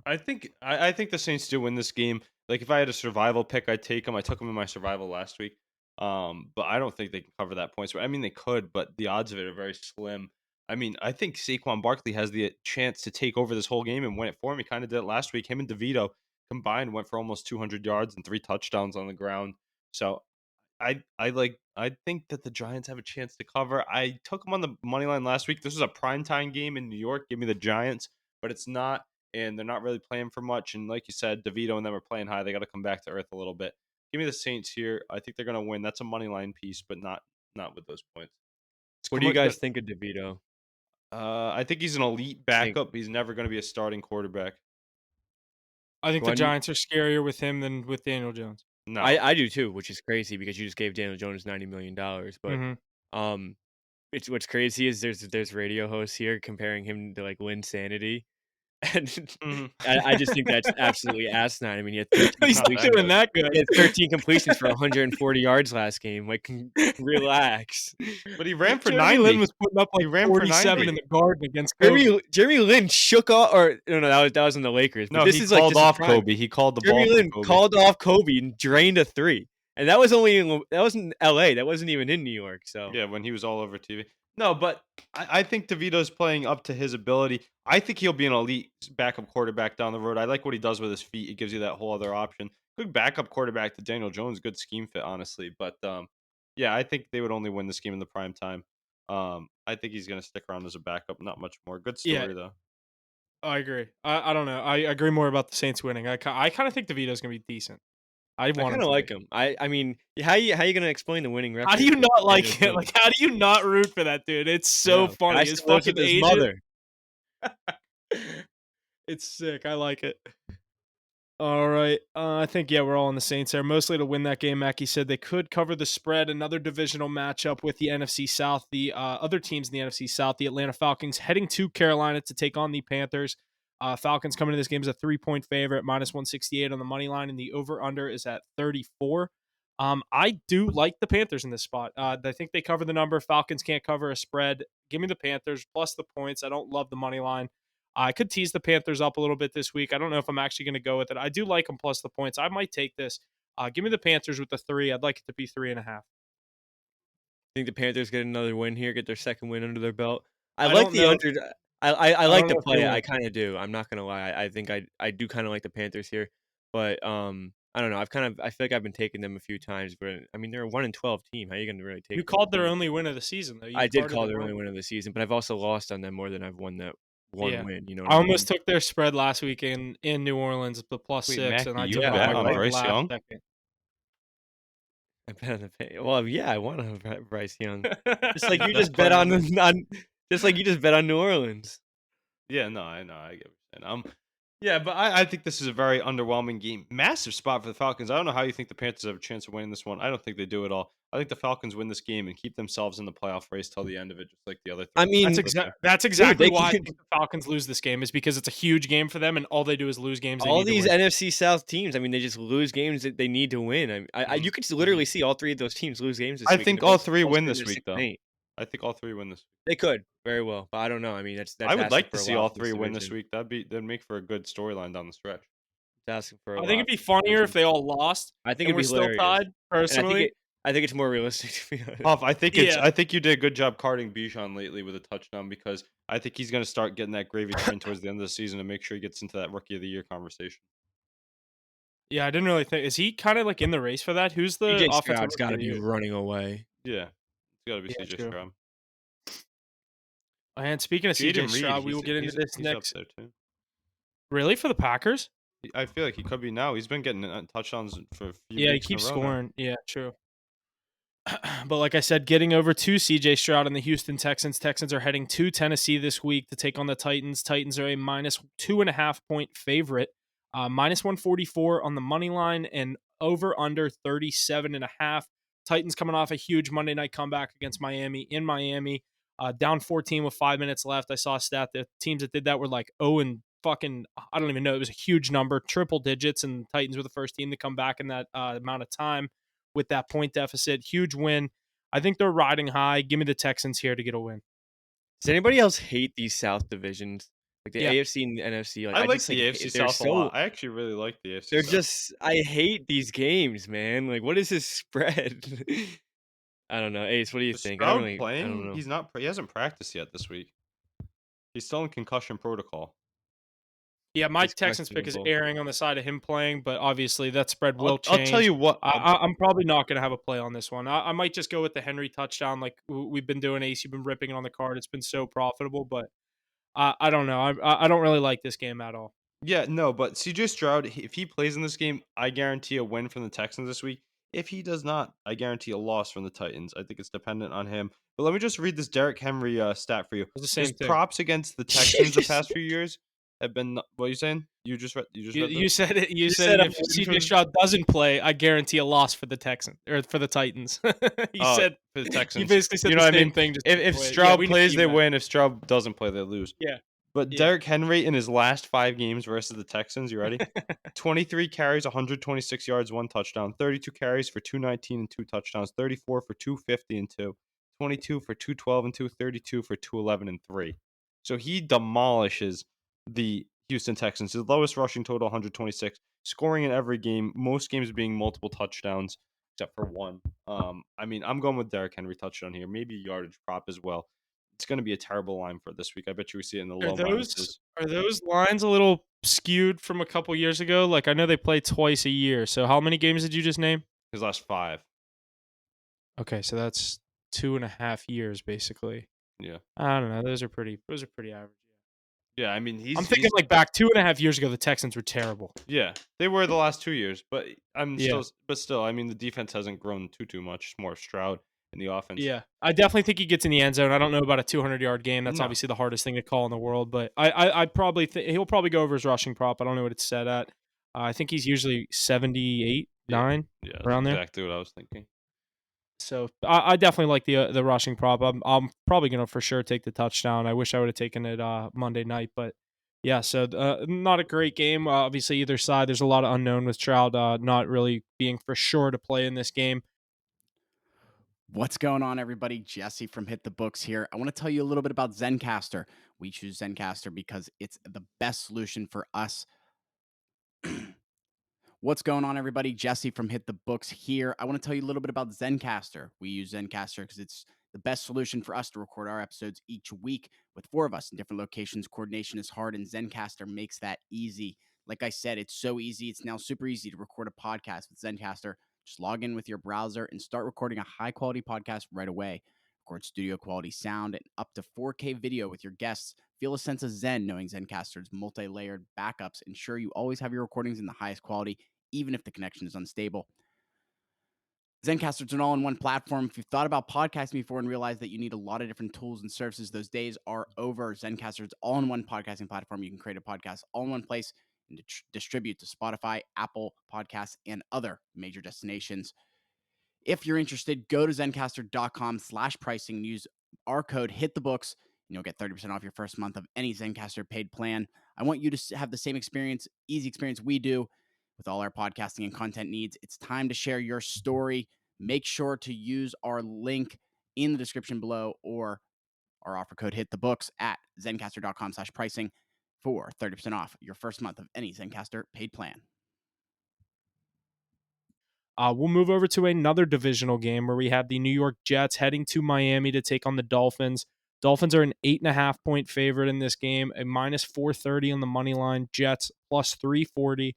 I think the Saints do win this game. Like if I had a survival pick, I'd take them. I took them in my survival last week. But I don't think they can cover that points. I mean, they could, but the odds of it are very slim. I mean, I think Saquon Barkley has the chance to take over this whole game and win it for him. He kind of did it last week. Him and DeVito combined went for almost 200 yards and 3 touchdowns on the ground. So I think that the Giants have a chance to cover. I took them on the money line last week. This was a primetime game in New York. Give me the Giants, but it's not, and they're not really playing for much. And like you said, DeVito and them are playing high. They got to come back to earth a little bit. Give me the Saints here. I think they're going to win. That's a money line piece, but not with those points. What do you guys think of DeVito? I think he's an elite backup. He's never going to be a starting quarterback. I think the Giants are scarier with him than with Daniel Jones. No, I do too, which is crazy because you just gave Daniel Jones $90 million. But it's what's crazy is there's radio hosts here comparing him to like Lynn Sanity. And I just think that's absolutely asinine. I mean, he had 13 He's not doing that good. He had 13 completions for 140 yards last game. Like, relax. But he ran for Jeremy 90. Lin was putting up like 47 in the Garden against Kobe. Jeremy Lin shook off, or no, that was in the Lakers. But No, this he is called like off Kobe. He called the Jeremy ball. Lin called off Kobe and drained a 3, and that was in L.A. That wasn't even in New York. So yeah, when he was all over TV. No, but I think DeVito's playing up to his ability. I think he'll be an elite backup quarterback down the road. I like what he does with his feet. It gives you that whole other option. Good backup quarterback to Daniel Jones. Good scheme fit, honestly. But yeah, I think they would only win this game in the prime time. I think he's going to stick around as a backup. Not much more. Good story, though. I agree. I don't know. I agree more about the Saints winning. I kind of think DeVito's going to be decent. I kind of like him. I mean, how you gonna explain the winning record? How do you not like it? Like, how do you not root for that dude? It's so funny. His fucking agent. It's sick. I like it. All right. I think, yeah, we're all on the Saints there. Mostly to win that game, Mackie said they could cover the spread. Another divisional matchup with the NFC South. The other teams in the NFC South, the Atlanta Falcons, heading to Carolina to take on the Panthers. Falcons coming to this game as a 3-point favorite, minus 168 on the money line, and the over-under is at 34. I do like the Panthers in this spot. I think they cover the number. Falcons can't cover a spread. Give me the Panthers plus the points. I don't love the money line. I could tease the Panthers up a little bit this week. I don't know if I'm actually going to go with it. I do like them plus the points. I might take this. Give me the Panthers with the 3. I'd like it to be 3.5. Think the Panthers get another win here, get their second win under their belt. I like the under. I like to play it. I kind of do. I'm not gonna lie. I think I do kind of like the Panthers here, but I don't know. I feel like I've been taking them a few times, but I mean they're a 1-12 team. How are you gonna really take You them? called their only win of the season, though. You I did carded call them their only early. win of the season, but I've also lost on them more than I've won that one Yeah. win. You know what I I almost mean? took their spread last week in New Orleans, the Wait, +6, and Mackie, I you took Yeah, it bet my back on like wife. Bryce last Young? second. I bet on the pay. Well, yeah, I want to Bryce Young. Just like you Best just bet player on on the on, just like you just bet on New Orleans. Yeah, no, I know. I get what you're saying. Yeah, but I think this is a very underwhelming game. Massive spot for the Falcons. I don't know how you think the Panthers have a chance of winning this one. I don't think they do at all. I think the Falcons win this game and keep themselves in the playoff race till the end of it, just like the other I three. mean, That's dude, exactly they why I can. think the Falcons lose this game is because it's a huge game for them, and all they do is lose games they All need to these win. NFC South teams, I mean, they just lose games that they need to win. You could literally see all three of those teams lose games this I week, and think they're all both three both win sitting this there week, 6 and though. 8. I think all three win this week. They could very well, but I don't know. I mean, that's I would asking like for to a see lot all from three this win this division. week. That'd make for a good storyline down the stretch. It's asking for a I think lot it'd be from this funnier if division. they all lost I think and it'd we're be still hilarious, tied, and personally. I think it's more realistic to be honest. Puff, Yeah. I think you did a good job carding Bijan lately with a touchdown because I think he's going to start getting that gravy train towards the end of the season to make sure he gets into that Rookie of the Year conversation. Yeah, I didn't really think. Is he kind of like in the race for that? Who's the CJ offensive Stroud's rookie got to of the be year? running away. Yeah, it's got to be Yeah, CJ true. Stroud. And speaking of CJ Jaden Reed, Stroud, we will get into this he's up next. there too. Really, for the Packers? I feel like he could be now. He's been getting touchdowns for a few Yeah, he weeks in a keeps row now. scoring. Yeah, true. But like I said, getting over to CJ Stroud and the Houston Texans. Texans are heading to Tennessee this week to take on the Titans. Titans are a -2.5 point favorite, -144 on the money line, and over under 37.5. Titans coming off a huge Monday night comeback against Miami in Miami, down 14 with 5 minutes left. I saw a stat that teams that did that were like 0 and fucking, I don't even know. It was a huge number, triple digits, and Titans were the first team to come back in that amount of time with that point deficit. Huge win. I think they're riding high. Give me the Texans here to get a win. Does anybody else hate these South divisions, like the Yeah. AFC and the NFC? Like I I like just the like AFC they're South a so lot. I actually really like the AFC they're South. just I hate these games, man. Like what is this spread? I don't know. Ace, what do you Is think? Stroud I don't playing? know. He's not. He hasn't practiced yet this week. He's still in concussion protocol. Yeah, my He's Texans pick is questionable. airing on the side of him playing, but obviously that spread will I'll tell change. you what. I'm probably not going to have a play on this one. I might just go with the Henry touchdown like we've been doing. Ace, you've been ripping it on the card. It's been so profitable, but I don't know. I don't really like this game at all. Yeah, no, but CJ Stroud, if he plays in this game, I guarantee a win from the Texans this week. If he does not, I guarantee a loss from the Titans. I think it's dependent on him. But let me just read this Derrick Henry stat for you. It's the His same thing. props against the Texans the past few years have been. What are you saying? You just read. You just read You this? said it. You said said it. a If win CJ from- Stroud doesn't play, I guarantee a loss for the Texans or for the Titans. You Oh, said for the you Texans. basically said You know the what I same mean? thing. Just If yeah, Stroud we know plays, you they meant. win. If Stroud doesn't play, they lose. Yeah. But Yeah. Derrick Henry in his last 5 games versus the Texans, you ready? 23 carries, 126 yards, 1 touchdown. 32 carries for 219 and 2 touchdowns. 34 for 250 and 2. 22 for 212 and 2. 32 for 211 and 3. So he demolishes the Houston Texans. His lowest rushing total, 126. Scoring in every game. Most games being multiple touchdowns, except for one. I mean, I'm going with Derrick Henry touchdown here. Maybe yardage prop as well. It's going to be a terrible line for this week. I bet you we see it in the low minuses. Are those lines a little skewed from a couple years ago? Like I know they play twice a year. So how many games did you just name? His last 5. Okay, so that's 2.5 years basically. Yeah. I don't know. Those are pretty average. Yeah, I mean, I'm thinking like back 2.5 years ago, the Texans were terrible. yeah, they were the last 2 years, but Yeah. still, I mean, the defense hasn't grown too much. It's more Stroud in the offense. Yeah, I definitely think he gets in the end zone. I don't know about a 200-yard game. That's No. obviously the hardest thing to call in the world. But I probably he'll probably go over his rushing prop. I don't know what it's set at. I think he's usually 78, 9 Yeah, that's around there. exactly what I was thinking. So I definitely like the rushing prop. I'm probably gonna for sure take the touchdown. I wish I would have taken it Monday night, but yeah. So not a great game. Obviously, either side. There's a lot of unknown with Stroud not really being for sure to play in this game. What's going on, everybody? Jesse from Hit the Books here. I want to tell you a little bit about Zencastr. We choose Zencastr because it's the best solution for us. What's going on, everybody? Jesse from Hit the Books here. I want to tell you a little bit about Zencastr. We use Zencastr because it's the best solution for us to record our episodes each week with 4 of us in different locations. Coordination is hard, and Zencastr makes that easy. Like I said, it's so easy. It's now super easy to record a podcast with Zencastr. Just log in with your browser and start recording a high quality podcast right away. Record studio quality sound and up to 4K video with your guests. Feel a sense of zen knowing Zencastr's multi layered backups ensure you always have your recordings in the highest quality, even if the connection is unstable. Zencastr is an all-in-one platform. If you've thought about podcasting before and realized that you need a lot of different tools and services, those days are over. Zencastr is all-in-one podcasting platform. You can create a podcast all in one place and distribute to Spotify, Apple Podcasts, and other major destinations. If you're interested, go to zencastr.com/pricing and use our code HITTHEBOOKS, and you'll get 30% off your first month of any Zencastr paid plan. I want you to have the same experience, easy experience we do with all our podcasting and content needs. It's time to share your story. Make sure to use our link in the description below or our offer code HITTHEBOOKS at zencastr.com/pricing for 30% off your first month of any Zencastr paid plan. We'll move over to another divisional game where we have the New York Jets heading to Miami to take on the Dolphins. Dolphins are an 8.5-point favorite in this game, a minus 430 on the money line. Jets plus 340.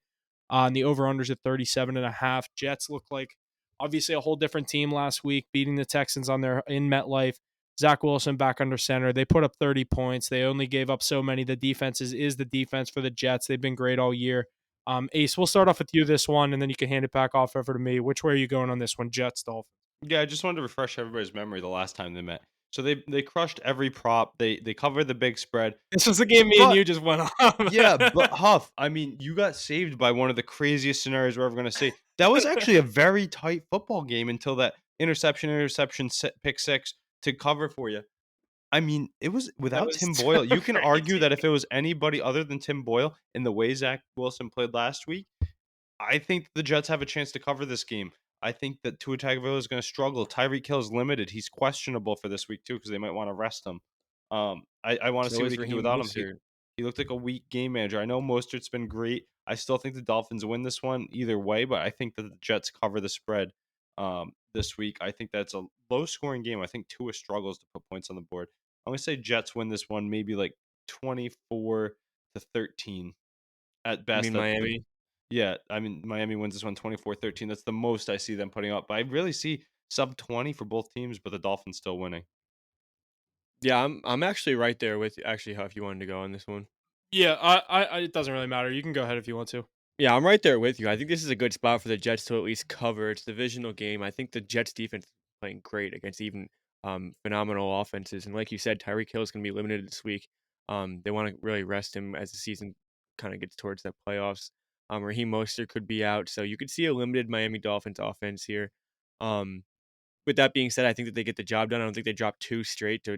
And the over-unders at 37.5. Jets look like obviously a whole different team last week, beating the Texans in MetLife. Zach Wilson back under center. They put up 30 points. They only gave up so many. The defense is the defense for the Jets. They've been great all year. Ace, we'll start off with you this one, and then you can hand it back off over to me. Which way are you going on this one, Jets, Dolphins? Yeah, I just wanted to refresh everybody's memory the last time they met. So they crushed every prop. They covered the big spread. This was the game me and you just went off. Yeah, but Huff, I mean, you got saved by one of the craziest scenarios we're ever going to see. That was actually a very tight football game until that interception, pick six to cover for you. I mean, it was without was Tim so Boyle. You can argue that if crazy. it was anybody other than Tim Boyle in the way Zach Wilson played last week, I think the Jets have a chance to cover this game. I think that Tua Tagovailoa is going to struggle. Tyreek Hill is limited. He's questionable for this week too because they might want to rest him. I want to see So what is he can do Raheem without him. Mostert. He looked like a weak game manager. I know Mostert's been great. I still think the Dolphins win this one either way, but I think that the Jets cover the spread this week. I think that's a low-scoring game. I think Tua struggles to put points on the board. I'm going to say Jets win this one, maybe like 24-13 at You best. mean Miami? Yeah, I mean, Miami wins this one 24-13. That's the most I see them putting up. But I really see sub 20 for both teams, but the Dolphins still winning. Yeah, I'm actually right there with you. Actually, how if you wanted to go on this one. Yeah, I it doesn't really matter. You can go ahead if you want to. Yeah, I'm right there with you. I think this is a good spot for the Jets to at least cover. It's a divisional game. I think the Jets defense is playing great against even phenomenal offenses. And like you said, Tyreek Hill is going to be limited this week. They want to really rest him as the season kind of gets towards that playoffs. Raheem Mostert could be out, so you could see a limited Miami Dolphins offense here. With that being said, I think that they get the job done. I don't think they drop two straight to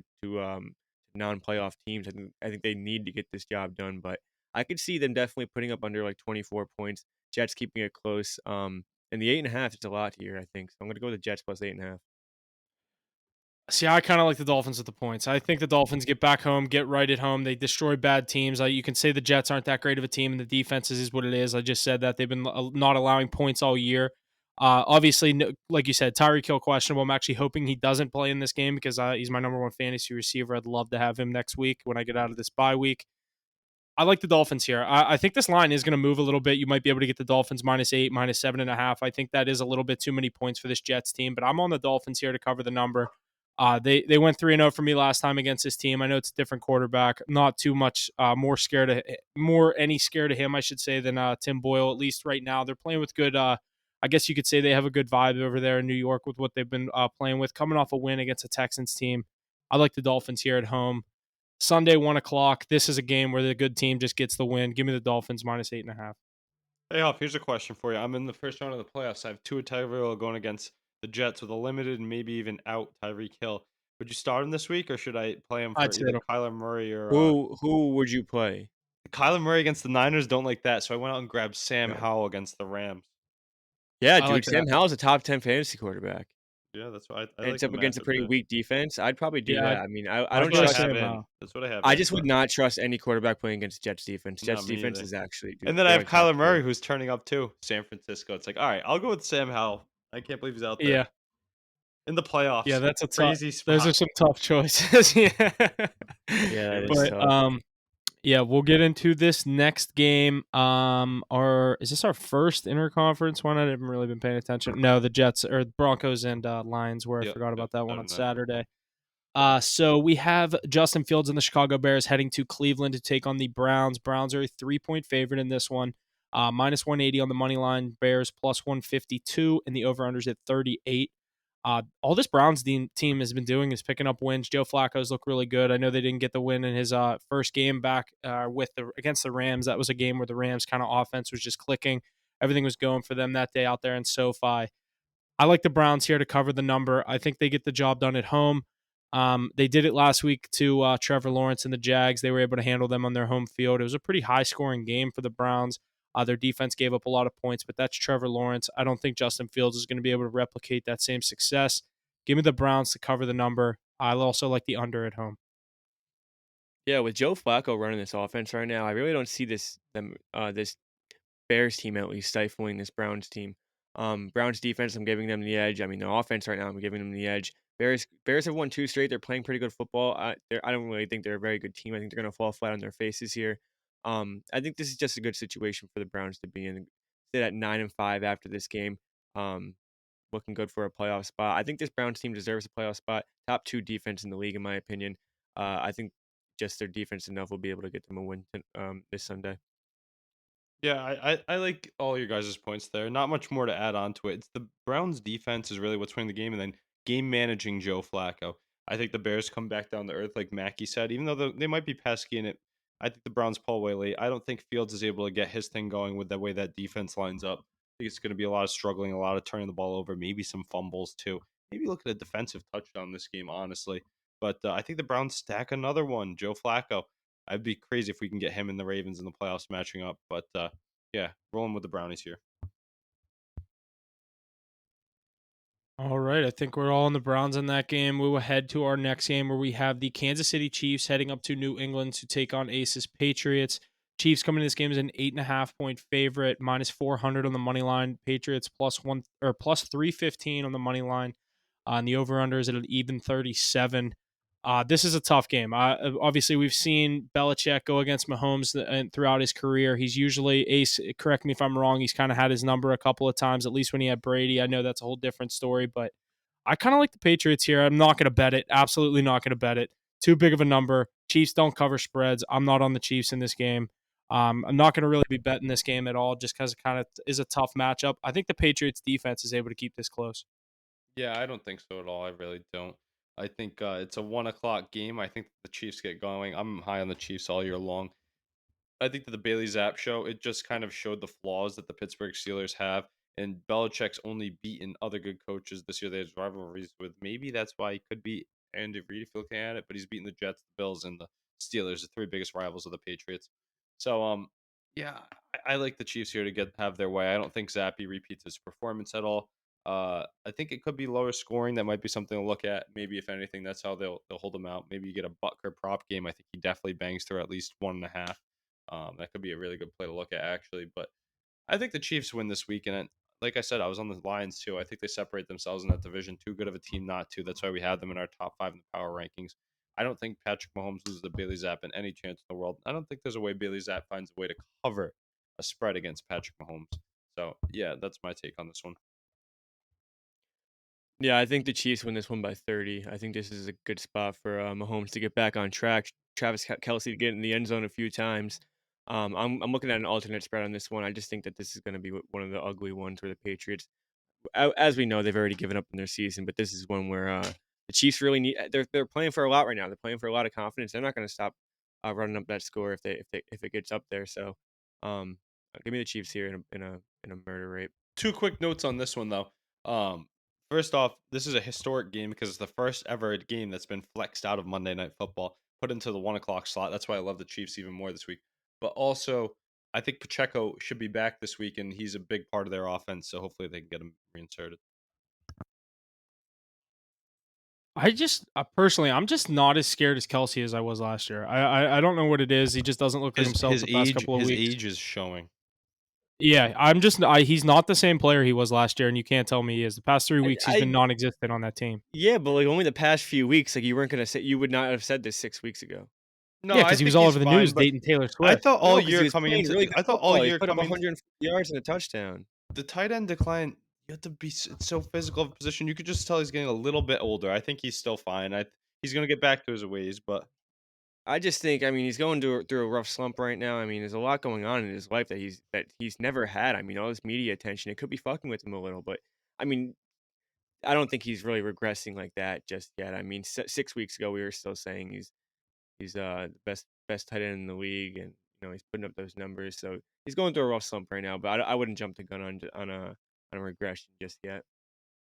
non-playoff teams. I think they need to get this job done, but I could see them definitely putting up under like 24 points. Jets keeping it close. And the 8.5 is a lot here, I think. So I'm going to go with the Jets plus 8.5. See, I kind of like the Dolphins at the points. I think the Dolphins get back home, get right at home. They destroy bad teams. You can say the Jets aren't that great of a team, and the defense is what it is. I just said that they've been not allowing points all year. Obviously, like you said, Tyreek Hill questionable. I'm actually hoping he doesn't play in this game because he's my number one fantasy receiver. I'd love to have him next week when I get out of this bye week. I like the Dolphins here. I think this line is going to move a little bit. You might be able to get the Dolphins -8, -7.5. I think that is a little bit too many points for this Jets team, but I'm on the Dolphins here to cover the number. They went 3-0 for me last time against this team. I know it's a different quarterback. Not too much more scared of him, I should say, than Tim Boyle. At least right now, they're playing with good. I guess you could say they have a good vibe over there in New York with what they've been playing with, coming off a win against a Texans team. I like the Dolphins here at home. Sunday, 1:00. This is a game where the good team just gets the win. Give me the Dolphins -8.5. Hey, Huff, here's a question for you. I'm in the first round of the playoffs. I have Tua Tagovailoa going against the Jets with a limited and maybe even out Tyreek Hill. Would you start him this week, or should I play him for I'd either sit him. Kyler Murray or Who would you play? Kyler Murray against the Niners? Don't like that, so I went out and grabbed Sam Yeah, Howell against the Rams. yeah, I like dude. that. Sam Howell's a top 10 fantasy quarterback. Yeah, that's why I And like it's the up against a matchup pretty too. weak defense. I'd probably do Yeah, that. I mean, I I'd don't That's what I go trust. have Sam in. Howell. That's what I have I in. just would But not trust any quarterback playing against Jets defense. no, Jets me defense either. is actually, dude, And then I they're have like top Kyler Murray, tier. who's turning up too. San Francisco. It's like, all right, I'll go with Sam Howell. I can't believe he's out there Yeah. in the Yeah, playoffs. that's a tough. Crazy Those are spot. some tough choices. Yeah. Yeah, that is Crazy. But tough. Yeah, we'll get into this next game. Or is this our first interconference one? I haven't really been paying attention. No, the Jets or Broncos and Lions were. I Yep, forgot yep, about that one on Saturday night football. Saturday. So we have Justin Fields and the Chicago Bears heading to Cleveland to take on the Browns. Browns are a 3-point favorite in this one. Minus 180 on the money line. Bears plus 152, and the over-unders at 38. All this Browns team has been doing is picking up wins. Joe Flacco's look really good. I know they didn't get the win in his first game back against the Rams. That was a game where the Rams kind of offense was just clicking. Everything was going for them that day out there in SoFi. I like the Browns here to cover the number. I think they get the job done at home. They did it last week to Trevor Lawrence and the Jags. They were able to handle them on their home field. It was a pretty high-scoring game for the Browns. Their defense gave up a lot of points, but that's Trevor Lawrence. I don't think Justin Fields is going to be able to replicate that same success. Give me the Browns to cover the number. I also like the under at home. Yeah, with Joe Flacco running this offense right now, I really don't see this Bears team at least stifling this Browns team. Browns defense, I'm giving them the edge. I mean, the offense right now, I'm giving them the edge. Bears have won 2 straight. They're playing pretty good football. I don't really think they're a very good team. I think they're going to fall flat on their faces here. I think this is just a good situation for the Browns to be in. Sit at 9-5 after this game. Looking good for a playoff spot. I think this Browns team deserves a playoff spot. Top 2 defense in the league, in my opinion. I think just their defense enough will be able to get them a win this Sunday. Yeah, I like all your guys' points there. Not much more to add on to it. It's the Browns' defense is really what's winning the game, and then game managing Joe Flacco. I think the Bears come back down to earth, like Mackey said, even though they might be pesky in it. I think the Browns pull away late. I don't think Fields is able to get his thing going with the way that defense lines up. I think it's going to be a lot of struggling, a lot of turning the ball over, maybe some fumbles too. Maybe look at a defensive touchdown this game, honestly. But I think the Browns stack another one. Joe Flacco. I'd be crazy if we can get him and the Ravens in the playoffs matching up. But yeah, rolling with the Brownies here. All right, I think we're all on the Browns in that game. We will head to our next game where we have the Kansas City Chiefs heading up to New England to take on Aces Patriots. Chiefs coming in this game as an 8.5-point favorite, minus 400 on the money line. Patriots plus 315 on the money line. And the over/under is at an even 37. This is a tough game. Obviously, we've seen Belichick go against Mahomes throughout his career. He's usually ace. Correct me if I'm wrong. He's kind of had his number a couple of times, at least when he had Brady. I know that's a whole different story, but I kind of like the Patriots here. I'm not going to bet it. Absolutely not going to bet it. Too big of a number. Chiefs don't cover spreads. I'm not on the Chiefs in this game. I'm not going to really be betting this game at all just because it kind of is a tough matchup. I think the Patriots defense is able to keep this close. Yeah, I don't think so at all. I really don't. I think it's a 1 o'clock game. I think the Chiefs get going. I'm high on the Chiefs all year long. I think that the Bailey Zapp show, it just kind of showed the flaws that the Pittsburgh Steelers have. And Belichick's only beaten other good coaches this year. They have rivalries with. Maybe that's why he could beat Andy Reid if you're looking at it. But he's beaten the Jets, the Bills, and the Steelers, the 3 biggest rivals of the Patriots. So, yeah, I like the Chiefs here to have their way. I don't think Zappy repeats his performance at all. I think it could be lower scoring. That might be something to look at. Maybe if anything, that's how they'll hold him out. Maybe you get a Butker prop game. I think he definitely bangs through at least 1.5. That could be a really good play to look at actually. But I think the Chiefs win this week, and like I said, I was on the Lions too. I think they separate themselves in that division. Too good of a team not to. That's why we have them in our top 5 in the power rankings. I don't think Patrick Mahomes loses to Bailey Zapp in any chance in the world. I don't think there's a way Bailey Zapp finds a way to cover a spread against Patrick Mahomes. So yeah, that's my take on this one. Yeah, I think the Chiefs win this one by 30. I think this is a good spot for Mahomes to get back on track. Travis Kelsey to get in the end zone a few times. I'm looking at an alternate spread on this one. I just think that this is going to be one of the ugly ones where the Patriots, as we know, they've already given up in their season. But this is one where the Chiefs really need. They're playing for a lot right now. They're playing for a lot of confidence. They're not going to stop running up that score if it gets up there. So, give me the Chiefs here in a murder rate. 2 quick notes on this one though. First off, this is a historic game because it's the first ever game that's been flexed out of Monday Night Football, put into the 1 o'clock slot. That's why I love the Chiefs even more this week. But also, I think Pacheco should be back this week, and he's a big part of their offense. So hopefully they can get him reinserted. Personally, I'm just not as scared as Kelsey as I was last year. I don't know what it is. He just doesn't look like himself the past couple of his weeks. age is showing. Yeah, he's not the same player he was last year, and you can't tell me he is. The past 3 weeks, he's been non-existent on that team. Yeah, but like only the past few weeks, like you weren't gonna say, you would not have said this 6 weeks ago. No, Yeah, I because he was think all he's over the fine, news but dating Taylor I Swift. thought all No, because he year was coming playing into really the good I thought all football. He year put up coming 150 yards and a touchdown. the tight end decline, you have to be it's so physical of a position. You could just tell he's getting a little bit older. I think he's still fine. He's gonna get back to his ways, but I just think, I mean, he's going through a rough slump right now. I mean, there's a lot going on in his life that he's never had. I mean, all this media attention, it could be fucking with him a little, but I mean, I don't think he's really regressing like that just yet. I mean, 6 weeks ago we were still saying he's the best tight end in the league, and he's putting up those numbers. So he's going through a rough slump right now. But I wouldn't jump the gun on a regression just yet.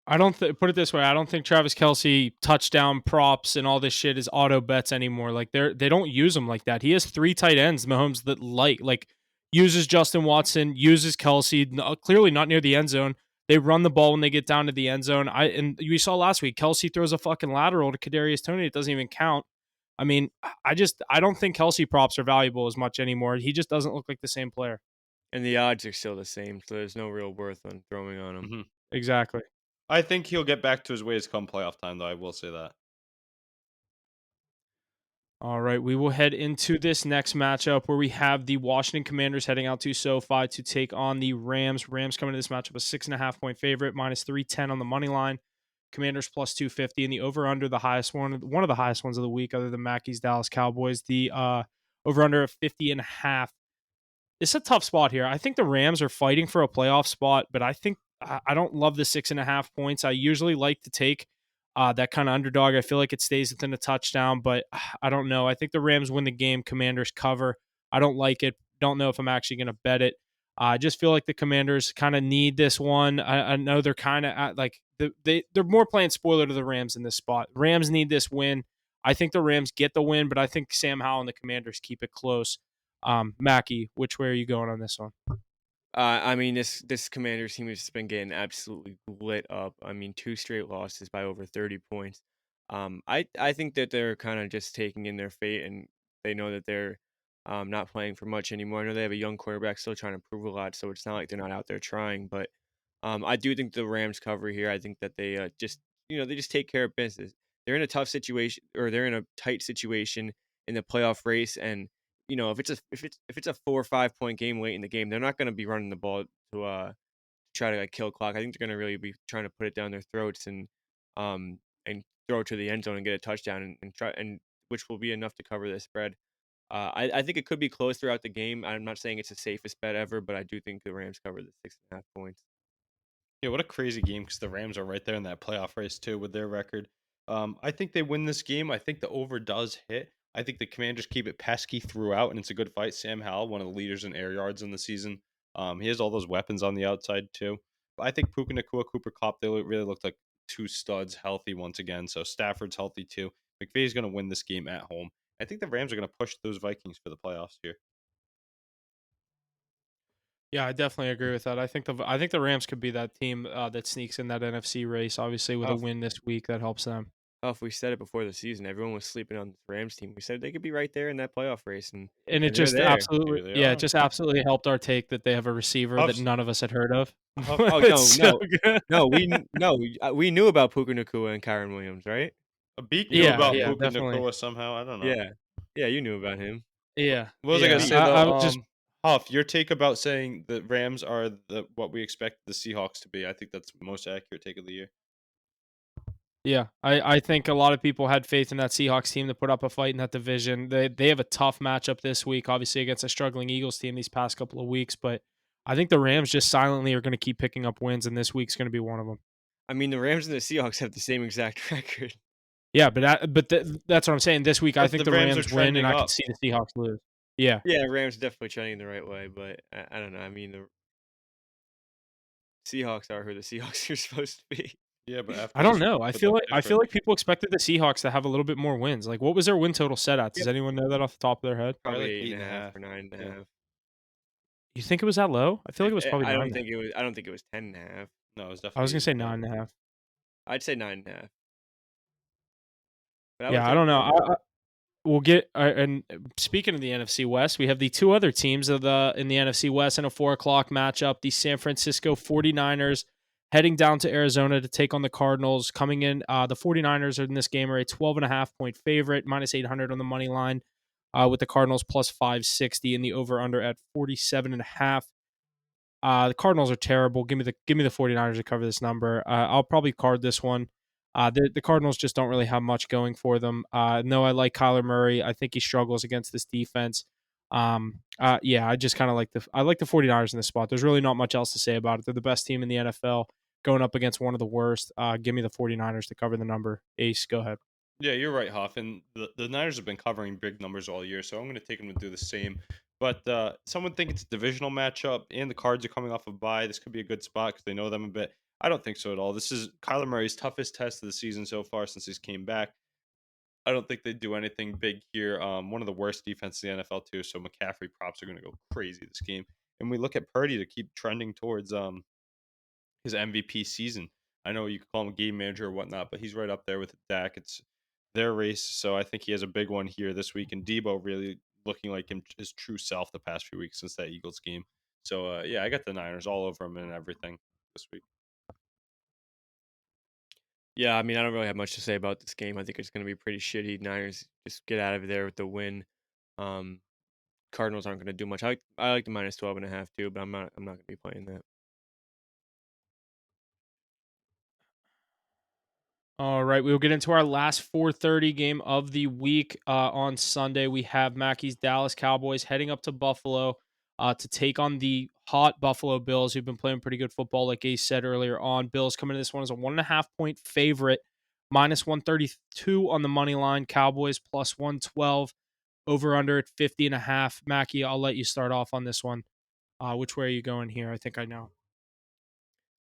I don't put it this way. I don't think Travis Kelce touchdown props and all this shit is auto bets anymore. Like they don't use him like that. He has 3 tight ends, Mahomes, that like uses Justin Watson, uses Kelce, clearly not near the end zone. They run the ball when they get down to the end zone. And we saw last week, Kelce throws a fucking lateral to Kadarius Toney. It doesn't even count. I mean, I don't think Kelce props are valuable as much anymore. He just doesn't look like the same player. And the odds are still the same, so there's no real worth on throwing on him. mhm. Exactly. I think he'll get back to his ways come playoff time, though. I will say that. All right, we will head into this next matchup where we have the Washington Commanders heading out to SoFi to take on the Rams. Rams coming to this matchup a 6.5-point favorite, minus 310 on the money line. Commanders plus 250, and the over/under the highest one of the highest ones of the week, other than Mackey's Dallas Cowboys. The over/under of 50.5. It's a tough spot here. I think the Rams are fighting for a playoff spot, but I don't love the 6.5 points. I usually like to take that kind of underdog. I feel like it stays within a touchdown, but I don't know. I think the Rams win the game. Commanders cover. I don't like it. Don't know if I'm actually going to bet it. I just feel like the Commanders kind of need this one. I know they're kind of like they're more playing spoiler to the Rams in this spot. Rams need this win. I think the Rams get the win, but I think Sam Howell and the Commanders keep it close. Mackie, which way are you going on this one? I mean, this Commanders team has just been getting absolutely lit up. I mean, 2 straight losses by over 30 points. I think that they're kind of just taking in their fate, and they know that they're not playing for much anymore. I know they have a young quarterback still trying to prove a lot, so it's not like they're not out there trying. But I do think the Rams cover here. I think that they they just take care of business. They're in a tough situation, or they're in a tight situation in the playoff race, and if it's a 4 or 5 point game late in the game, they're not going to be running the ball to try to like kill clock. I think they're going to really be trying to put it down their throats and throw it to the end zone and get a touchdown and try and which will be enough to cover the spread. I think it could be close throughout the game. I'm not saying it's the safest bet ever, but I do think the Rams cover the 6.5 points. Yeah, what a crazy game because the Rams are right there in that playoff race too with their record. I think they win this game. I think the over does hit. I think the Commanders keep it pesky throughout, and it's a good fight. Sam Howell, one of the leaders in air yards in the season. He has all those weapons on the outside too. But I think Puka Nacua, Cooper Kupp, really looked like two studs healthy once again. So Stafford's healthy too. McVay's going to win this game at home. I think the Rams are going to push those Vikings for the playoffs here. Yeah, I definitely agree with that. I think the Rams could be that team that sneaks in that NFC race. Obviously, with a Oh, win this week, that helps them. if we said it before the season, everyone was sleeping on the Rams team. We said they could be right there in that playoff race, and And it and they're just there. absolutely, Here they yeah, it are. just absolutely helped our take that they have a receiver that Huff's, none of us had heard of. Huff, Oh It's no, so no, good. no. We knew about Puka Nacua and Kyron Williams, right? Beak knew Yeah, about yeah, Puka definitely. Nacua somehow. I don't know. Yeah, yeah. You knew about him. Yeah, What was I gonna yeah. Beak. say though? I was just Huff, your take about saying the Rams are the what we expect the Seahawks to be. I think that's the most accurate take of the year. Yeah, I think a lot of people had faith in that Seahawks team to put up a fight in that division. They have a tough matchup this week, obviously against a struggling Eagles team these past couple of weeks, but I think the Rams just silently are going to keep picking up wins, and this week's going to be one of them. I mean, the Rams and the Seahawks have the same exact record. Yeah, that's what I'm saying. This week, I But think the the Rams are Rams win, and trending I could up. see the Seahawks lose. Yeah, Yeah, Rams definitely trending the right way, but I don't know. I mean, the Seahawks are who the Seahawks are supposed to be. Yeah, but after I don't this know. week, I could feel look like different. people expected the Seahawks to have a little bit more wins. Like, what was their win total set at? Does Yep. anyone know that off the top of their head? Probably Probably like 8.5 8.5. or 9.5. Yeah. You think it was that low? I feel like it was probably I don't 9. think it was. I don't think it was 10.5. No, it was I was definitely gonna say 8.5. 9.5. I'd say 9.5. But I would Yeah, I take don't the know. under. We'll get and speaking of the NFC West, we have the two other teams in the NFC West in a 4 o'clock matchup. The San Francisco 49ers heading down to Arizona to take on the Cardinals. Coming in, the 49ers are in this game are a 12.5 point favorite, minus 800 on the money line. with the Cardinals plus 560 and the over-under at 47.5. The Cardinals are terrible. Give me the 49ers to cover this number. I'll probably card this one. The Cardinals just don't really have much going for them. No, I like Kyler Murray. I think he struggles against this defense. Yeah, I just kind of like the 49ers in this spot. There's really not much else to say about it. They're the best team in the NFL going up against one of the worst. Give me the 49ers to cover the number. Ace, go ahead. Yeah, you're right, Huff. And the Niners have been covering big numbers all year, so I'm going to take them to do the same. But some would think it's a divisional matchup, and the Cards are coming off a bye. This could be a good spot because they know them a bit. I don't think so at all. This is Kyler Murray's toughest test of the season so far since he's came back. I don't think they do anything big here. One of the worst defenses in the NFL too. So McCaffrey props are going to go crazy this game. And we look at Purdy to keep trending towards his MVP season. I know you could call him game manager or whatnot, but he's right up there with Dak. It's their race, so I think he has a big one here this week. And Debo really looking like his true self the past few weeks since that Eagles game. So yeah, I got the Niners all over him and everything this week. Yeah, I mean, I don't really have much to say about this game. I think it's going to be pretty shitty. Niners just get out of there with the win. Um, Cardinals aren't going to do much. I like the minus 12.5 too, but I'm not going to be playing that. All right, we will get into our last 4:30 game of the week. On Sunday, we have Mackey's Dallas Cowboys heading up to Buffalo to take on the hot Buffalo Bills, who've been playing pretty good football, like Ace said earlier on. Bills coming to this one as a 1.5-point favorite, minus 132 on the money line. Cowboys plus 112, over under at 50.5. Mackey, I'll let you start off on this one. Which way are you going here? I think I know.